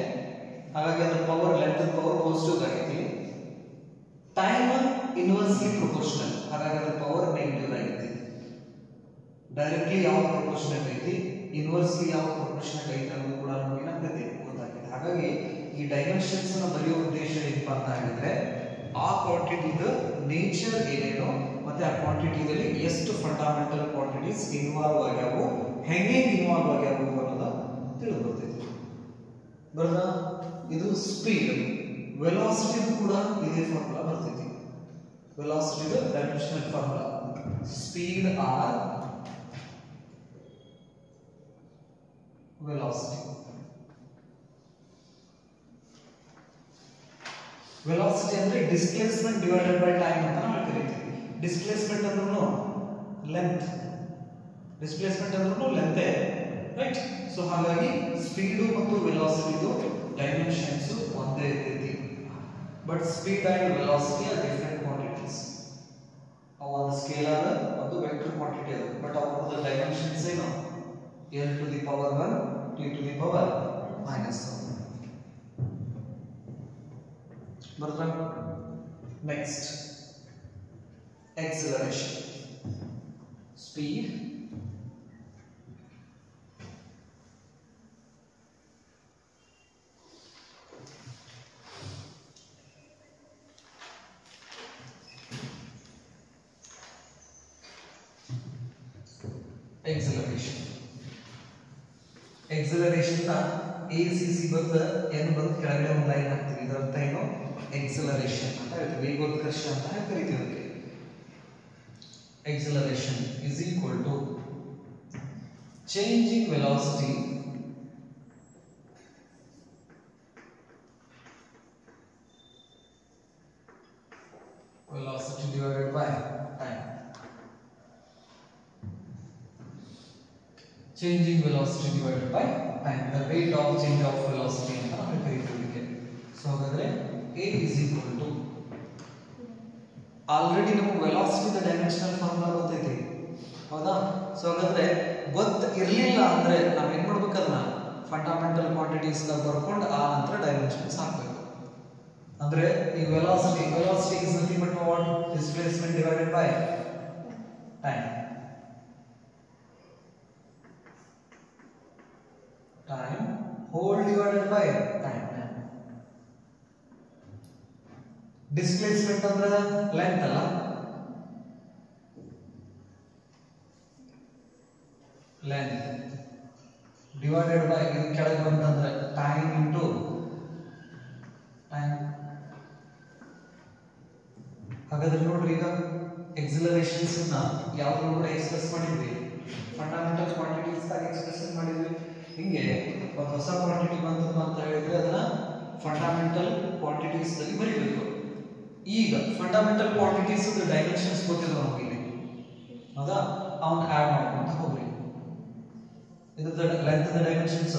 ಹಾಗಾಗಿ ಅದರ ಪವರ್ ಲೆಂತ್ ಪವರ್ ಪಾಸಿಟಿವ್ ಆಗೈತಿ ಟೈಮ್ ಇನ್ವರ್ಸ್ಲಿ ಪ್ರಪೋರ್ಷನಲ್ ಹಾಗಾಗಿ ಅದರ ಪವರ್ ನೆಗೆಟಿವ್ ಆಗೈತಿ ಡೈರೆಕ್ಟ್ಲಿ ಯಾವ ಪ್ರಪೋರ್ಷನೇಟ್ ಐತಿ ಇನ್ವರ್ಸ್ಲಿ ಯಾವ ಪ್ರಪೋರ್ಷನೇಟ್ ಐತಿ ಅನ್ನೋದು ಕೂಡ ನಮಗೆ ಏನಾಗ್ತದೆ ಗೊತ್ತಾಗ್ತದೆ ಹಾಗಾಗಿ ಈ ಡೈಮೆನ್ಷನ್ಸ್ ಅನ್ನು ಬರೆಯುವ ಉದ್ದೇಶ ಏನಪ್ಪಾ ಅಂತ ಹೇಳಿದ್ರೆ ಆ ಕ್ವಾಂಟಿಟಿದ ನೇಚರ್ ಏನೇನೋ ಮತ್ತೆ ಆ ಕ್ವಾಂಟಿಟಿದಲ್ಲಿ ಎಷ್ಟು ಫಂಡಮೆಂಟಲ್ ಕ್ವಾಂಟಿಟೀಸ್ ಇನ್ವಾಲ್ವ್ ಆಗ್ಯಾವು ಹೆಂಗೆ ಇನ್ವಾಲ್ವ್ ಆಗ್ಯಾವು ಅನ್ನೋದ ತಿಳಿದು ಬರ್ತೈತಿ ಬರೋದಾ ಇದು ಸ್ಪೀಡ್ ವೆಲಾಸಿಟಿ ಕೂಡ ಇದೇ ಫಾರ್ಮುಲಾ ಬರ್ತೈತಿ velocity dimensional formula speed or velocity velocity ಅಂದ್ರೆ ಡಿಸ್ಪ್ಲೇಸ್ಮೆಂಟ್ ಡಿವೈಡೆಡ್ ಬೈ ಟೈಮ್ ಅಂತ ನಾವು ಕರೀತೀವಿ ಡಿಸ್ಪ್ಲೇಸ್ಮೆಂಟ್ ಅಂದ್ರೂ ಲೆಂತ್ ಡಿಸ್ಪ್ಲೇಸ್ಮೆಂಟ್ ಅಂದ್ರೂ ಲೆಂತೆ ರೈಟ್ ಸೊ ಹಾಗಾಗಿ ಸ್ಪೀಡ್ ಮತ್ತು ವೆಲಾಸಿಟಿದು ಡೈಮೆನ್ಷನ್ಸ್ ಒಂದೇ ಇರ್ತೈತಿ but speed and velocity are different quantities ಅವು ಒಂದು ಸ್ಕೇಲಾರ್ ಮತ್ತು ವೆಕ್ಟರ್ ಕ್ವಾಂಟಿಟಿ ಅದು ಬಟ್ ಅವರ ಡೈಮೆನ್ಷನ್ಸ್ ಏನು l to the power 1 t to the power minus 1 बरता next acceleration speed acceleration acceleration na acc ಬಂದ n ಬಂದ ಕೆಳಗಡೆ ಒಂದು ಲೈನ್ ಹಾಕ್ತೀವಿ ಇದರ ಅರ್ಥ ಏನು acceleration ಅಂತ ಹೇಳ್ತೀವಿ ವೇಗೋತ್ಕರ್ಷ ಅಂತ ಕರೀತೀವಿ ಅದಕ್ಕೆ acceleration is equal to change in velocity divided by time change in velocity divided by time the rate of change of velocity ಅಂತ ನಾವು ಕರೀತೀವಿ ಸೊ ಹಾಗಾದ್ರೆ a is equal to already ನಮಗೆ ವೆಲಾಸಿಟಿ ದ ಡೈಮೆನ್ಷನಲ್ ಫಾರ್ಮುಲಾ ಗೊತ್ತೈತಿ ಹೌದಾ so ಹಾಗಾದ್ರೆ ಇರಲಿಲ್ಲ ಅಂದ್ರೆ ನಾವು ಏನು ಮಾಡಬೇಕು ಅದನ್ನ ಫಂಡಮೆಂಟಲ್ ಕ್ವಾಂಟಿಟೀಸ್ ನ ಬರ್ಕೊಂಡು ಆ ನಂತರ ಡೈಮೆನ್ಷನ್ಸ್ ಹಾಕಬೇಕು ಅಂದ್ರೆ ಈ velocity is nothing but what displacement divided by time whole divided by time displacement ಅಂದ್ರೆ length ಅಲ್ಲ length divided by ಇದು ಕೆಳಗೆ ಬಂತಂದ್ರೆ time into time ಹಾಗಾದ್ರೆ ನೋಡ್ರಿ ಈಗ ಎಕ್ಸಲರೇಷನ್ಸ್ ನ ಯಾವ್ದು ಕೂಡ ಎಕ್ಸ್ಪ್ರೆಸ್ ಮಾಡಿದ್ವಿ ಫಂಡಮೆಂಟಲ್ ಕ್ವಾಂಟಿಟೀಸ್ ಆಗಿ ಎಕ್ಸ್ಪ್ರೆಸ್ ಮಾಡಿದ್ವಿ ಹಿಂಗೆ ಒಂದು ಹೊಸ ಕ್ವಾಂಟಿಟಿ ಬಂತು ಅಂತ ಹೇಳಿದ್ರೆ ಅದನ್ನ ಫಂಡಮೆಂಟಲ್ ಕ್ವಾಂಟಿಟೀಸ್ ನಲ್ಲಿ ಬರೀಬೇಕು ಈಗ ಫಂಡಮೆಂಟಲ್ ಕ್ವಾಂಟಿಟೀಸ್ ಡೈಮೆನ್ಷನ್ಸ್ ಗೊತ್ತಿಲ್ಲ ನಮಗೆ ಹೌದಾ ಅವನ್ನ ಆಡ್ ಮಾಡ್ಕೊಂತ ಹೋಗ್ರಿ ಇದ್ರ length the dimensions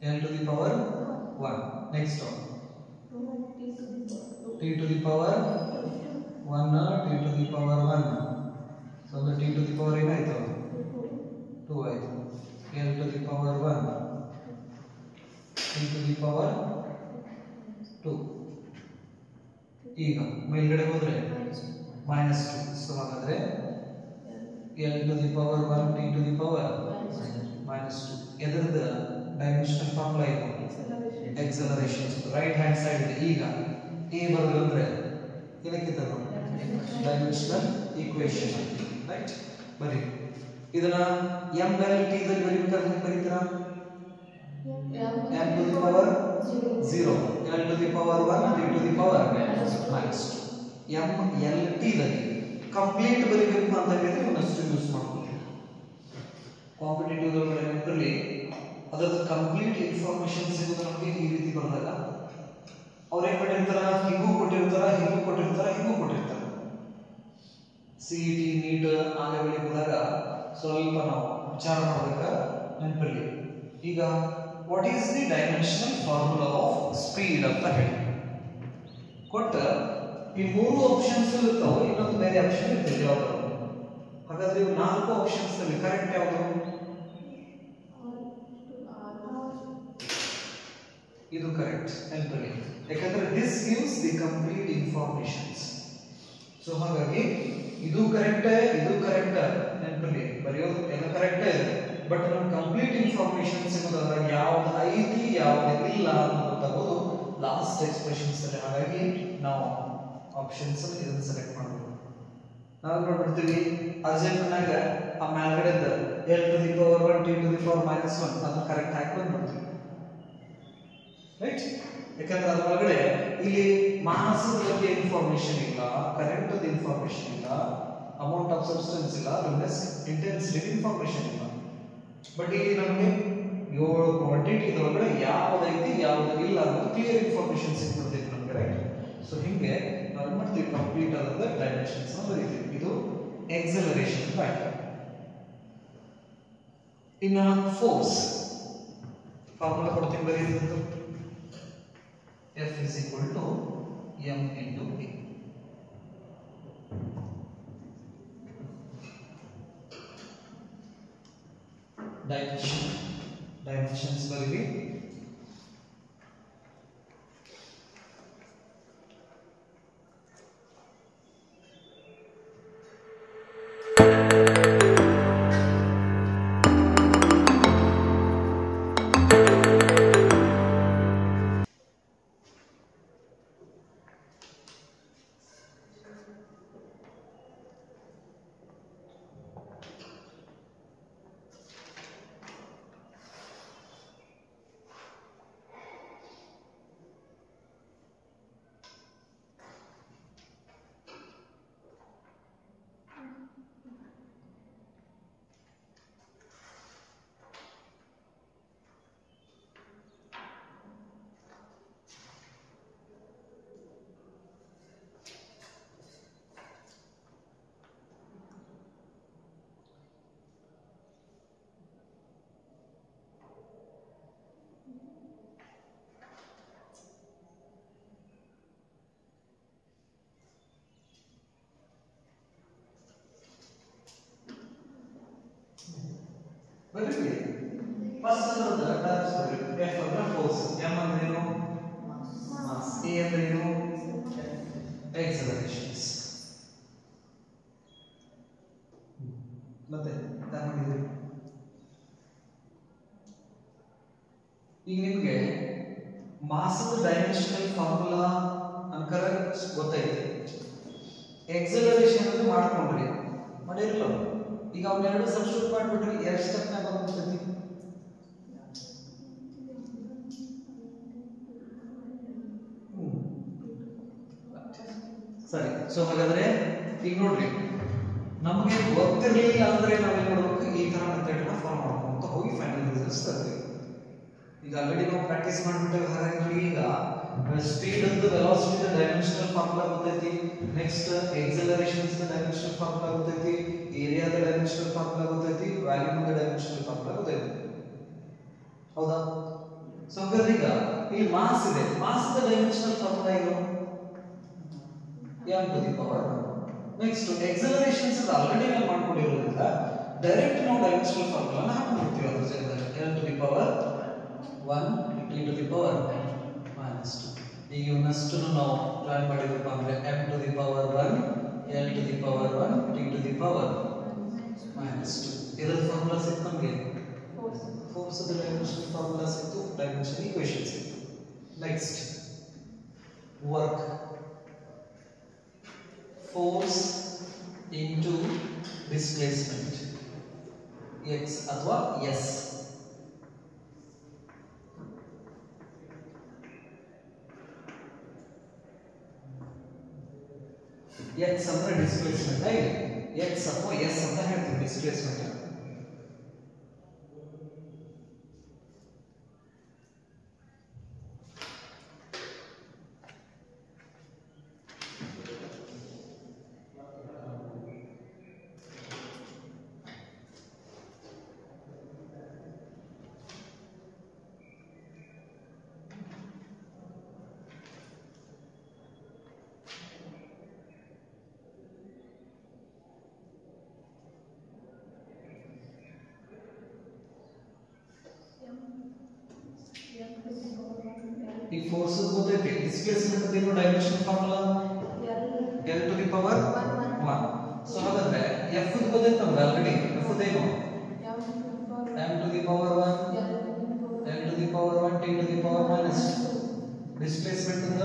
l to the power 1 next one t to the power 1 t to the power 1 so the t to the power ಏನಾಯ್ತು 2 ಆಯ್ತು l to the power 1 t to the power 2 ಈಗ ಮೇಲ್ಗಡೆ ಹೋದ್ರೆ -2 so ಹಾಗಾದ್ರೆ l to the power 1 t to the power -2 ಇದರದ dimensional formula ಇದು acceleration right hand side ಇದೆ ಈಗ a ಬರೆದ್ರೆ ಏನಕ್ಕಿಂತ ಡೈಮೆನ್ಷನಲ್ ಈಕ್ವೇಷನ್ ರೈಟ್ ಬರಿ ಇದನ್ನ mlt ದಲ್ಲಿ ಬರೀಬೇಕಾದ್ರೆ ಬರೀತೀರಾ m to the power 0 l to the power 1 t to the power -2 mlt ದಲ್ಲಿ complete ಬರೀಬೇಕು ಅಂತ ಹೇಳಿದ್ರೆ ಒಂದಷ್ಟು ಯೂಸ್ ಮಾಡ್ಕೊಳ್ಳಿ ಕಾಂಪಿಟೇಟಿವ್ ಒಳಗಡೆ ನೆನಪಲ್ಲಿ ಅದರ ಕಂಪ್ಲೀಟ್ ಇನ್ಫಾರ್ಮೇಶನ್ ಸಿಗೋದು ನಮಗೆ ಈ ರೀತಿ ಬಂದಾಗ ಅವ್ರು ಏನು ಮಾಡಿರ್ತಾರ, ಹಿಂಗೂ ಕೊಟ್ಟಿರ್ತಾರ, ಹಿಂಗೂ ಕೊಟ್ಟಿರ್ತಾರ, ಹಿಂಗೂ ಕೊಟ್ಟಿರ್ತಾರ. CET ನೀಟ್ ಆ ಲೆವೆಲ್ಗೆ ಹೋದಾಗ ಸ್ವಲ್ಪ ನಾವು ವಿಚಾರ ಮಾಡಬೇಕಾ ನೆನಪಿರಲಿ. ಈಗ what is the dimensional formula of speed ಅಂತ ಹೇಳಿ ಕೊಟ್ಟ ಈ 3 ಆಪ್ಷನ್ಸ್ ಇರ್ತಾವೆ, ಇನ್ನೊಂದು ಬೇರೆ ಆಪ್ಷನ್ ಇರ್ತದೆ ಯಾವುದು. ಹಾಗಾದ್ರೆ ಇವು 4 ಆಪ್ಷನ್ಸ್ ಅಲ್ಲಿ ಕರೆಕ್ಟ್ ಯಾವುದು? ಇದು ಕರೆಕ್ಟ್ ನೆನಪಿರಲಿ, ಯಾಕಂದ್ರೆ this gives the complete informations. So ಹಾಗಾಗಿ ಇದು ಕರೆಕ್ಟ್ ನೆನಪಿರಲಿ, ಬರೆಯೋದು ಎಲ್ಲ ಕರೆಕ್ಟ್ ಇದೆ. ಬಟ್ ನಮ್ಮ ಕಂಪ್ಲೀಟ್ ಇನ್ಫಾರ್ಮೇಶನ್ ಸಿಗೋದಾದ್ರೆ ಯಾವ್ದು ಐತಿ ಯಾವ್ದು ಇಲ್ಲ ಅಂತ ಗೊತ್ತಾಗೋದು ಲಾಸ್ಟ್ ಎಕ್ಸ್ಪ್ರೆಷನ್ಸ್ ಅಲ್ಲಿ. ಹಾಗಾಗಿ ನಾವು ಆಪ್ಷನ್ಸ್ ಇದನ್ನ ಸೆಲೆಕ್ಟ್ ಮಾಡಬೇಕು. ನಾವು ನೋಡ್ಬಿಡ್ತೀವಿ ಅಲ್ಜೇಬ್ರಾನಾಗ ಆ ಮೇಲ್ಗಡೆದ L⁻⁴ T⁻⁻⁻⁴ ಅದನ್ನ ಕರೆಕ್ಟ್ ಹಾಕಿ ಬಂದ್ಬಿಡ್ತೀವಿ, ರೈಟ್? ಯಾಕಂದ್ರೆ ಅದ್ರ ಒಳಗಡೆ ಇಲ್ಲಿ ಮಾಸದ ಬಗ್ಗೆ ಇನ್ಫಾರ್ಮೇಶನ್ ಇಲ್ಲ, ಕರೆಂಟ್ ಇನ್ಫಾರ್ಮೇಶನ್ ಇಲ್ಲ, ಅಮೌಂಟ್ ಆಫ್ ಸಬ್ಸ್ಟೆನ್ಸ್ ಇಲ್ಲ, ಇಂಟೆನ್ಸಿಟಿ ಇನ್ಫಾರ್ಮೇಶನ್ ಇಲ್ಲ. ಬಟ್ ಇಲ್ಲಿ ನಮಗೆ 7 ಕ್ವಾಂಟಿಟಿ ಒಳಗಡೆ ಯಾವ್ದೈತಿ ಯಾವ್ದು ಇಲ್ಲ ಅನ್ನೋದು ಕ್ಲಿಯರ್ ಇನ್ಫಾರ್ಮೇಶನ್ ಸಿಗ್ಬಿಡ್ತೈತಿ ನಮಗೆ, ರೈಟ್? ಸೊ ಹಿಂಗೆ ನಾವು ಏನು ಮಾಡ್ತೀವಿ, ಕಂಪ್ಲೀಟ್ ಆದ ಡೈಮೆನ್ಷನ್ಸ್ ಬರೀತೀವಿ. ಇದು ಎಕ್ಸಲರೇಷನ್ ಫ್ಯಾಕ್ಟರ್. ಇನ್ನು ಫೋರ್ಸ್ ಫಾರ್ಮುಲಾ ಕೊಡ್ತೀನಿ, ಬರೀತಿದ್ದು F is equal to m into a. Dimensions ಬರೀರಿ. ಬರೀರಿ. ಫಸ್ಟ್ ಅದರ ಟರ್ಮ್ಸ್ ಬರೀರಿ. F ಅಂದ್ರೆ ಫೋರ್ಸ್, m ಅಂದ್ರೆ ಏನು, ಮಾಸ್, a ಅಂದ್ರೆ ಏನು, ಎಕ್ಸಲರೇಷನ್ಸ್. ಮತ್ತೆ ಮಾಡಿದ್ರಿ. ಈಗ ನಿಮಗೆ ಮಾಸದ ಡೈಮೆನ್ಷನಲ್ ಫಾರ್ಮುಲಾ ಅನ್ಕರ ಗೊತ್ತೈತಿ, ಎಕ್ಸಲರೇಷನ್ ಅಂತ ಮಾಡ್ಕೊಂಡ್ರಿ, ಮಾಡಿರಲ್ಲ. ಈಗ ಅವನ್ನೆರಡು ಸಬ್ಸ್ಟಿಟ್ಯೂಟ್ ಮಾಡಿಬಿಟ್ರಿ, ಎರಡು ಸ್ಟೆಪ್ ನಾಗ ಬಂದ್ಬಿಡ್ತೈತಿ. ಸರಿ. ಸೊ ಹಾಗಾದ್ರೆ ಈಗ ನೋಡ್ರಿ, ನಮಗೆ ಗೊತ್ತಿರಲಿಲ್ಲ ಅಂದ್ರೆ ನಾವೇನ್ ಮಾಡ್ಬೇಕು, ಈ ತರ ಮೆಥಡ್ ನ ಫಾಲೋ ಮಾಡ್ಕೊಂತ ಹೋಗಿ ಫೈನಲ್ ರಿಸಲ್ಟ್ಸ್ ತರ್ತೀವಿ. ಈಗ ಆಲ್ರೆಡಿ ನಾವು ಪ್ರಾಕ್ಟೀಸ್ ಮಾಡ್ಬಿಟ್ಟೇವೆ. ಹಾಗಾಗಿ ಈಗ ಸ್ಪೀಡ್ ಅಂತ ವೆಲಾಸಿಟಿ ಡೈಮೆನ್ಷನಲ್ ಫಾರ್ಮುಲಾ ಗೊತ್ತೈತಿ, ನೆಕ್ಸ್ಟ್ ಎಕ್ಸಲರೇಷನ್ಸ್ ಡೈಮೆನ್ಷನಲ್ ಫಾರ್ಮುಲಾ ಗೊತ್ತೈತಿ, ಏರಿಯಾದ ಡೈಮೆನ್ಷನಲ್ ಫಾರ್ಮುಲಾ ಗೊತ್ತೈತಿ, ವ್ಯಾಲ್ಯೂಮ್ ಡೈಮೆನ್ಷನಲ್ ಫಾರ್ಮುಲಾ ಗೊತ್ತೈತಿ, ಹೌದಾ? ಸೊ ಹಾಗಾದ್ರೆ ಈಗ ಇಲ್ಲಿ ಮಾಸ್ ಇದೆ, ಮಾಸ್ದ ಡೈಮೆನ್ಷನಲ್ ಫಾರ್ಮುಲಾ ಏನು, m⁻⁴. ನೆಕ್ಸ್ಟ್ ಎಕ್ಸಲರೇಷನ್ಸ್ ಆಲ್ರೆಡಿ ನಾವು ಮಾಡ್ಕೊಂಡಿರೋದ್ರಿಂದ ಡೈರೆಕ್ಟ್ ನಾವು ಡೈಮೆನ್ಷನಲ್ ಫಾರ್ಮುಲಾನ ಹಾಕೊಂಡ್ಬಿಡ್ತೀವಿ ಅದ್ರ ಜಾಗದಲ್ಲಿ, L⁻⁴ T⁻⁻⁻². ಈಗ ಇವನ್ನಷ್ಟು ನಾವು ಪ್ಲಾನ್ ಮಾಡಿದ್ರಪ್ಪ ಅಂದ್ರೆ m⁻⁴ L⁻⁴ T⁻⁻⁻². ಇದರ ಫಾರ್ಮುಲಾ ಸಿಕ್ತು ನಮಗೆ, ಫೋರ್ಸ್ ಡೈಮೆನ್ಷನಲ್ ಫಾರ್ಮುಲಾ ಸಿಕ್ತು, ಡೈಮೆನ್ಷನ್ ಈಕ್ವೇಷನ್ ಸಿಕ್ತು. Next work, force into displacement x ಅಥವಾ s. x ಅಂದ್ರೆ ಡಿಸ್ಪ್ಲೇಸ್ಮೆಂಟ್, x ಅಥವಾ s ಅಂತ ಹೇಳ್ತೀವಿ ಡಿಸ್ಪ್ಲೇಸ್ಮೆಂಟ್. ಫೋರ್ಸ್ ಗೊತ್ತೈತಿ ಡಿಸ್ಪ್ಲೇಸ್ಮೆಂಟ್ ಏನು dimension formula L to the power 1 so ಹಾಗಾದ್ರೆ F ಗೊತ್ತೈತಿ ನಮ್ಗೆ ಆಲ್ರೆಡಿ F ಏನು m to the power 1 L to the power 1 t to the power minus displacement is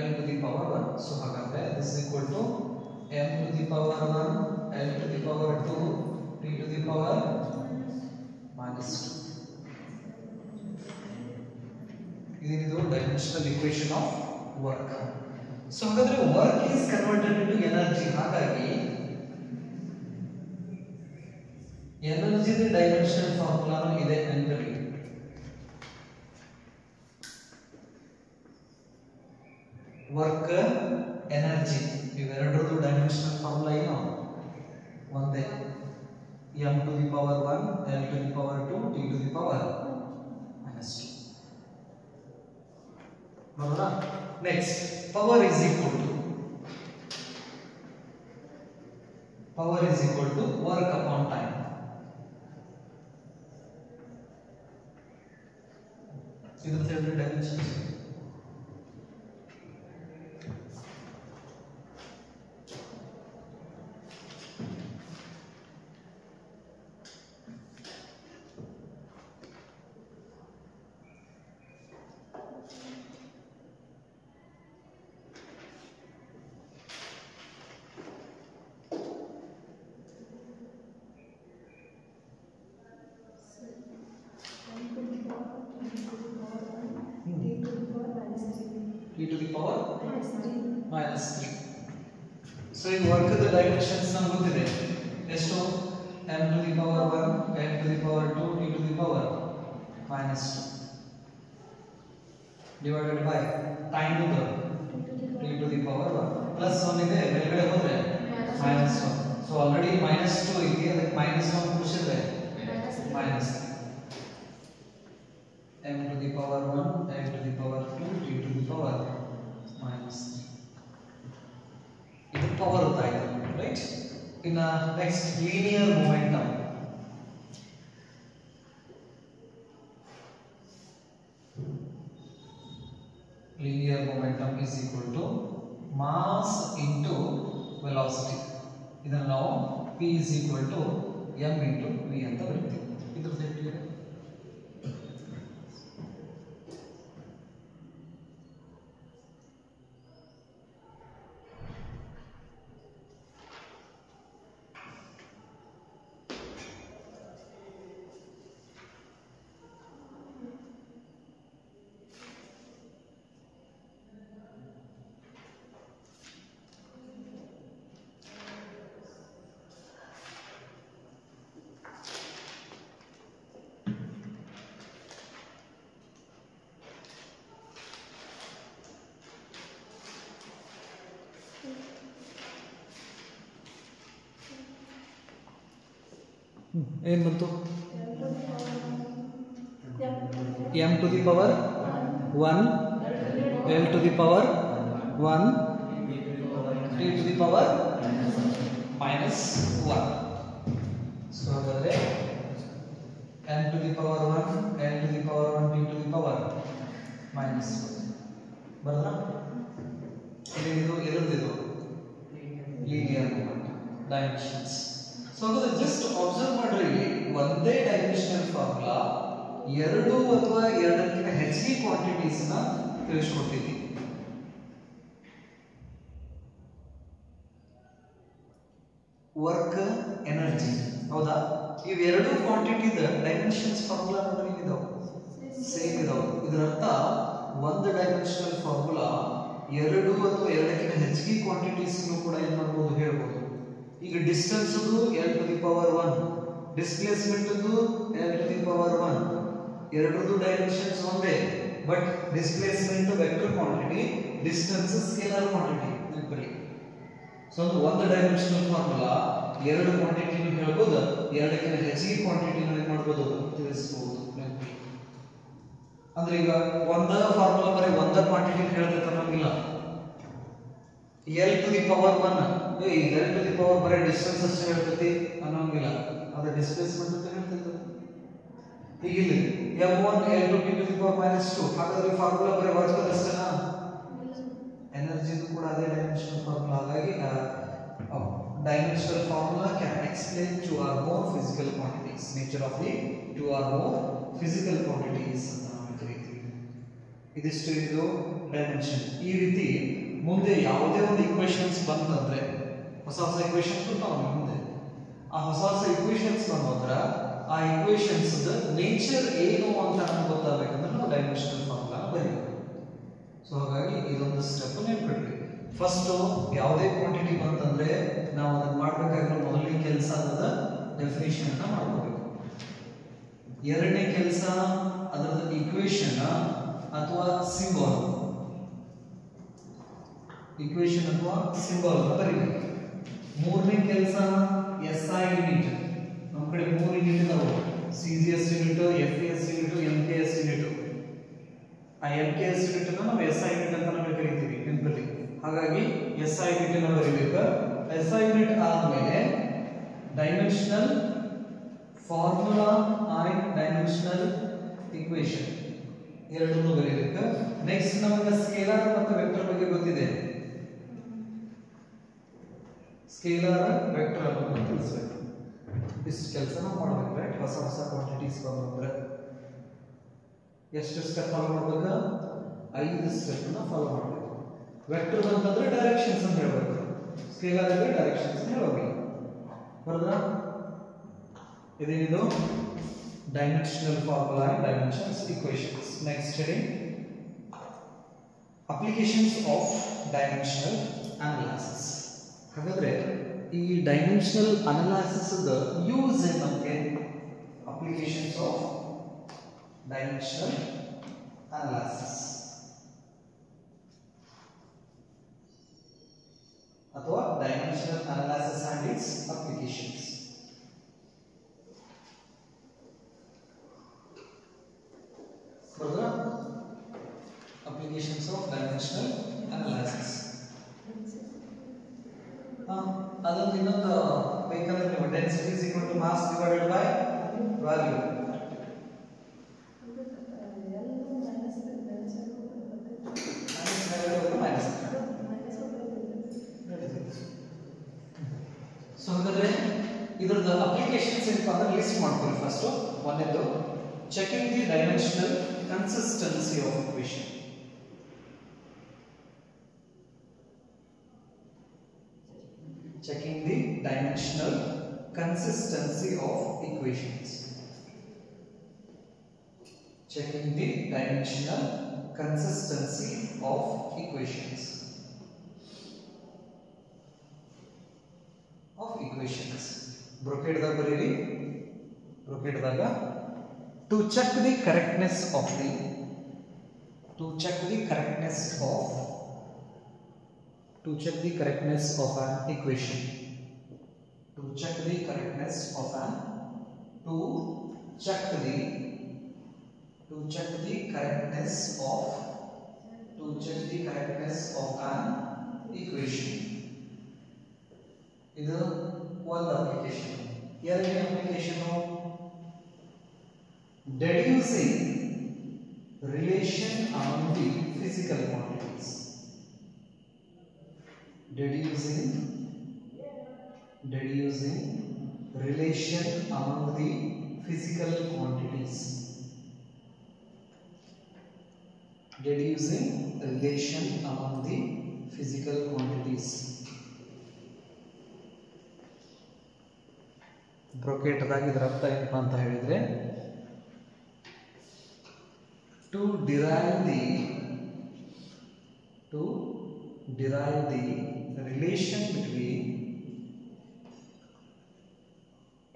L to the power 1 so ಹಾಗಾದ್ರೆ this is equal to m to the power 1 L to the power 2 t to the power minus 2 ಇದು dimensional equation of work so ಹಾಗಾದ್ರೆ work is converted into energy ಹಾಗಾಗಿ energy dimensional formula ಇದೆ ನೆನಪಿಡಿ work energy ಇವೆರಡರದ್ದು dimensional formula ಏನು ಒಂದೇ m to the power 1 L to the power 2 t to the power minus 2 Baroda next power is equal to work upon time ಇದರ third dimension e to the power minus 3 so in work the dimensions ನಮಗೆ ಗೊತ್ತಿದೆ ಎಷ್ಟು m to the power 1 n to the power 2 t to the power minus 2 divided by time to t to the power 1 plus 1 ಇದೆ ಮೇಲ್ಗಡೆ ಹೋದ್ರೆ minus 1 so already minus 2 ಇದೆ ಅದಕ್ಕೆ minus 1 ಕೂಡಿಸಿದ್ರೆ minus m to the power 1 n to the power 2 t to the power minus 3 ಇದು power ಗೊತ್ತಾಯ್ತು right ಇನ್ನು next linear momentum linear momentum is equal to mass into velocity ಇದನ್ನ ನಾವು p is equal to m into v ಅಂತ ಬರೀತೀವಿ ಇದ್ರ clear ಏನು ಬಂತು m to the power 1 L to the power 1 t to the power minus 1 so ಹಾಗಾದ್ರೆ n to the power 1 L to the power 1 t to the power minus 1 ಬರದಾ ಇದು ಇರೋದಿದು linear momentum dimensions so ಹಾಗಾದ್ರೆ just observe ಮಾಡ್ರಿ ಒಂದೇ dimensional formula ಎರಡು ಅಥವಾ ಎರಡಕ್ಕಿಂತ ಹೆಚ್ಚಿಗೆ quantities ನ ತಿಳಿಸ್ಕೊಡ್ತೀವಿ ವರ್ಕ್ ಎನರ್ಜಿ ಹೌದಾ ಇವೆರಡು ಕ್ವಾಂಟಿಟಿದ ಡೈಮೆನ್ಷನ್ಸ್ ಫಾರ್ಮುಲಾ ನೋಡ್ರಿ ಇದಾವೆ ಸೇಮ್ ಇದಾವೆ ಇದರ ಅರ್ಥ ಒಂದು ಡೈಮೆನ್ಷನಲ್ ಫಾರ್ಮುಲಾ ಎರಡು ಅಥವಾ ಎರಡಕ್ಕಿಂತ ಹೆಚ್ಚಿಗೆ ಕ್ವಾಂಟಿಟೀಸ್ ಕೂಡ ಏನು ಮಾಡಬಹುದು ಹೇಳ್ಬೋದು ಈಗ distance L to the power 1 displacement L to the power 1 ಎರಡರದ್ದು ಡೈಮೆನ್ಷನ್ಸ್ ಒಂದೇ but displacement vector quantity distance scalar quantity ನೆನಪಿರಲಿ ಸೊ ಒಂದು ಡೈಮೆನ್ಷನಲ್ ಫಾರ್ಮುಲಾ ಎರಡು ಕ್ವಾಂಟಿಟಿನೂ ಹೇಳ್ಬೋದು ಎರಡಕ್ಕಿಂತ ಹೆಚ್ಚಿಗೆ ಕ್ವಾಂಟಿಟಿನೂ ಏನು ಮಾಡ್ಬೋದು ತಿಳಿಸಬಹುದು ಅಂದ್ರೆ ಈಗ ಒಂದ ಫಾರ್ಮುಲಾ ಬರೀ ಒಂದ ಕ್ವಾಂಟಿಟಿ ಹೇಳ್ತೈತೆ ಅನ್ನೋಂಗಿಲ್ಲ L to the power 1 L to the power ಬರೀ ಡಿಸ್ಟೆನ್ಸ್ ಅಷ್ಟೇ ಹೇಳ್ತೈತಿ ಅನ್ನೋಂಗಿಲ್ಲ ಅದ ಡಿಸ್ಪ್ಲೇಸ್ಮೆಂಟ್ ಅಂತ ಹೇಳ್ತೈತೆ ಈಗ ಇಲ್ಲಿ m1 l2 t to the power minus 2 ಹಾಗಾದ್ರೆ ಫಾರ್ಮುಲಾ ಬರೀ ವರ್ಕ್ ಅಷ್ಟೇನಾ ಎನರ್ಜಿ ಕೂಡ ಅದೇ ಡೈಮೆನ್ಷನಲ್ ಫಾರ್ಮುಲಾ ಹಾಗಾಗಿ dimensional formula can explain two or more physical quantities nature of the two or more physical quantities ಅಂತ ನಾವು ಕರೀತೀವಿ ಇದಿಷ್ಟು ಇದು ಡೈಮೆನ್ಷನ್ ಈ ರೀತಿ ಮುಂದೆ ಯಾವುದೇ ಒಂದು ಈಕ್ವೇಷನ್ಸ್ ಬಂತಂದ್ರೆ ಹೊಸ ಹೊಸ ಈಕ್ವೇಷನ್ಸ್ ಬರ್ತಾವೆ ಮುಂದೆ ಆ ಹೊಸ ಹೊಸ ಈಕ್ವೇಷನ್ಸ್ ಬಂದ್ರೆ ಆ ಈಕ್ವೇಷನ್ಸ್ ನೇಚರ್ ಏನು ಅಂತ ನಮಗೆ ಗೊತ್ತಾಗಬೇಕಂದ್ರೆ ನಾವು ಡೈಮೆನ್ಷನಲ್ ಫಾರ್ಮುಲಾ ಬರೀಬೇಕು ಸೊ ಹಾಗಾಗಿ ಇದೊಂದು ಸ್ಟೆಪ್ ನೆನಪಿಡ್ರಿ ಫಸ್ಟ್ ಯಾವುದೇ ಕ್ವಾಂಟಿಟಿ ಬಂತಂದ್ರೆ ನಾವು ಅದನ್ನ ಮಾಡಬೇಕಾಗಿರೋ ಮೊದಲನೇ ಕೆಲಸ ಅದರ ಡೆಫಿನಿಷನ್ ಅನ್ನ ಮಾಡಬೇಕು ಎರಡನೇ ಕೆಲಸ ಅದರ ಈಕ್ವೇಷನ್ ಅಥವಾ ಸಿಂಬಲ್ ಈಕ್ವೇಷನ್ ಅಥವಾ ಸಿಂಬಲ್ ಅನ್ನು ಬರೀಬೇಕು ಮೂರನೇ ಕೆಲಸ SI ಯೂನಿಟ್ ನಮ್ಮ ಕಡೆ ಮೂರು ಯೂನಿಟ್ ಇದಾವೆ CGS unit FES unit MKS unit ಆ MKS ಯೂನಿಟ್ ಅನ್ನು ನಾವು SI ಯೂನಿಟ್ ಅಂತ ನಾವು ಕರೀತೀವಿ ನೆನಪಿರಲಿ ಹಾಗಾಗಿ SI ಯೂನಿಟ್ ಅನ್ನು ಬರೀಬೇಕು SI ಯೂನಿಟ್ ಆದಮೇಲೆ dimensional formula and dimensional equation ಎರಡನ್ನೂ ಬರೀಬೇಕು ನೆಕ್ಸ್ಟ್ ನಮಗೆ ಸ್ಕೇಲಾರ್ ಮತ್ತು ವೆಕ್ಟರ್ ಬಗ್ಗೆ ಗೊತ್ತಿದೆ ಸ್ಕೇಲಾರ್ ವೆಕ್ಟರ್ ಅನ್ನು ತಿಳಿಸಬೇಕು ಇಷ್ಟು ಕೆಲಸ ನಾವು ಮಾಡಬೇಕು ರೈಟ್ ಹೊಸ ಹೊಸ ಕ್ವಾಂಟಿಟೀಸ್ ಬಂದ್ರೆ ಎಷ್ಟು ಸ್ಟೆಪ್ ಫಾಲೋ ಮಾಡಬೇಕು 5 ಸ್ಟೆಪ್ ಅನ್ನು ಫಾಲೋ ಮಾಡಬೇಕು ವೆಕ್ಟರ್ ಅಂತಂದ್ರೆ ಡೈರೆಕ್ಷನ್ಸ್ ಅಂತ ಹೇಳಬೇಕು ಸ್ಕೇಲಾರ್ ಅಂದ್ರೆ ಡೈರೆಕ್ಷನ್ಸ್ ಅಂತ ಹೇಳೋದಿಲ್ಲ ಬರೋದಾ ಇದೇನಿದು dimensional formula and dimensions equations next heading applications of dimensional analysis ಹಾಗಾದ್ರೆ ಈ ಡೈಮೆನ್ಷನಲ್ ಅನಾಲಿಸಿಸ್ ಯೂಸ್ ಏನು ನಮಗೆ ಅಪ್ಲಿಕೇಶನ್ಸ್ ಆಫ್ ಡೈಮೆನ್ಷನಲ್ ಅನಾಲಿಸಿಸ್ ಅಥವಾ dimensional analysis and its applications ಬರೋದಾ ಅಪ್ಲಿಕೇಶನ್ಸ್ ಆಫ್ ಡೈಮೆನ್ಷನಲ್ ಅನಾಲಿಸಿಸ್ ಅದೊಂದು ಇನ್ನೊಂದು ಬೇಕಂದ್ರೆ ನೀವು density is equal to mass divided by value so ಹಾಗಾದ್ರೆ ಇದರದ ಅಪ್ಲಿಕೇಶನ್ಸ್ ಏನಪ್ಪ ಅಂದ್ರೆ ಲಿಸ್ಟ್ ಮಾಡ್ಕೊಳ್ಳಿ ಫಸ್ಟ್ ಒಂದನೇದು checking the dimensional consistency of equation checking the dimensional consistency of equations checking the dimensional consistency of equations brocade da bariri brocade daga to check the correctness of an equation to check the correctness of an equation ಇದು ಒಂದು application ಎರಡನೇ application deducing relation among the physical quantities deducing relation among the physical quantities deducing relation among the physical quantities brocade ದಾಗ ಇದರ ಅರ್ಥ ಏನಪ್ಪ ಅಂತ ಹೇಳಿದ್ರೆ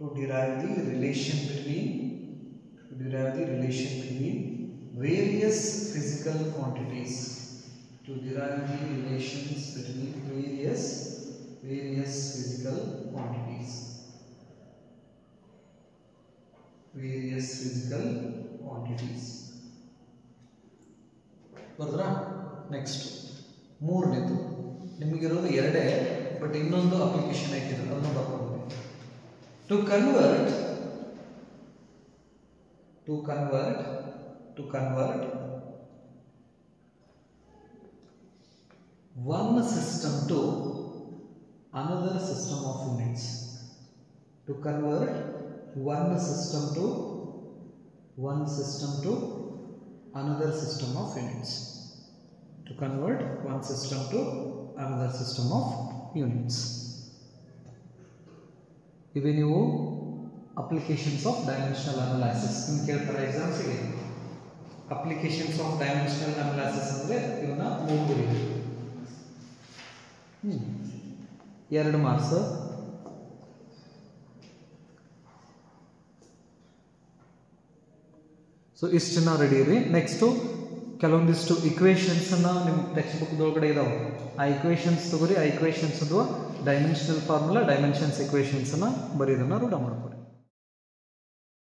to derive the relation between various physical quantities to derive the relations between various physical quantities ಬರೋದ್ರಾ next ಮೂರನೇದು ನಿಮಗಿರೋದು ಎರಡೇ ಬಟ್ ಇನ್ನೊಂದು ಅಪ್ಲಿಕೇಶನ್ ಐತಿದೆ ಅದನ್ನು ತಗೊಂಡ್ವಿ to convert to convert one system to another system of units. To convert one system to another system of units. To convert one system to another system of units. Even you applications of dimensional analysis in ಕೇಳ್ತಾರೆ exams ಗೆ applications of dimensional analysis ಅಂದ್ರೆ ಇವನ್ನ 3 ಇದೆ 2 marks so ಇಷ್ಟನ್ನ ready ಇರಿ next ಕೆಲವೊಂದಿಷ್ಟು equations ಅನ್ನ ನಿಮ್ಮ text book ಒಳಗಡೆ ಇದಾವೆ ಆ ಇಕ್ವೇಷನ್ಸ್ ತಗೋರಿ ಆ equations dimensional formula dimensions equations ಅನ್ನ ಬರೆಯೋದನ್ನ ರೂಢ ಮಾಡ್ಕೊಳ್ಳಿ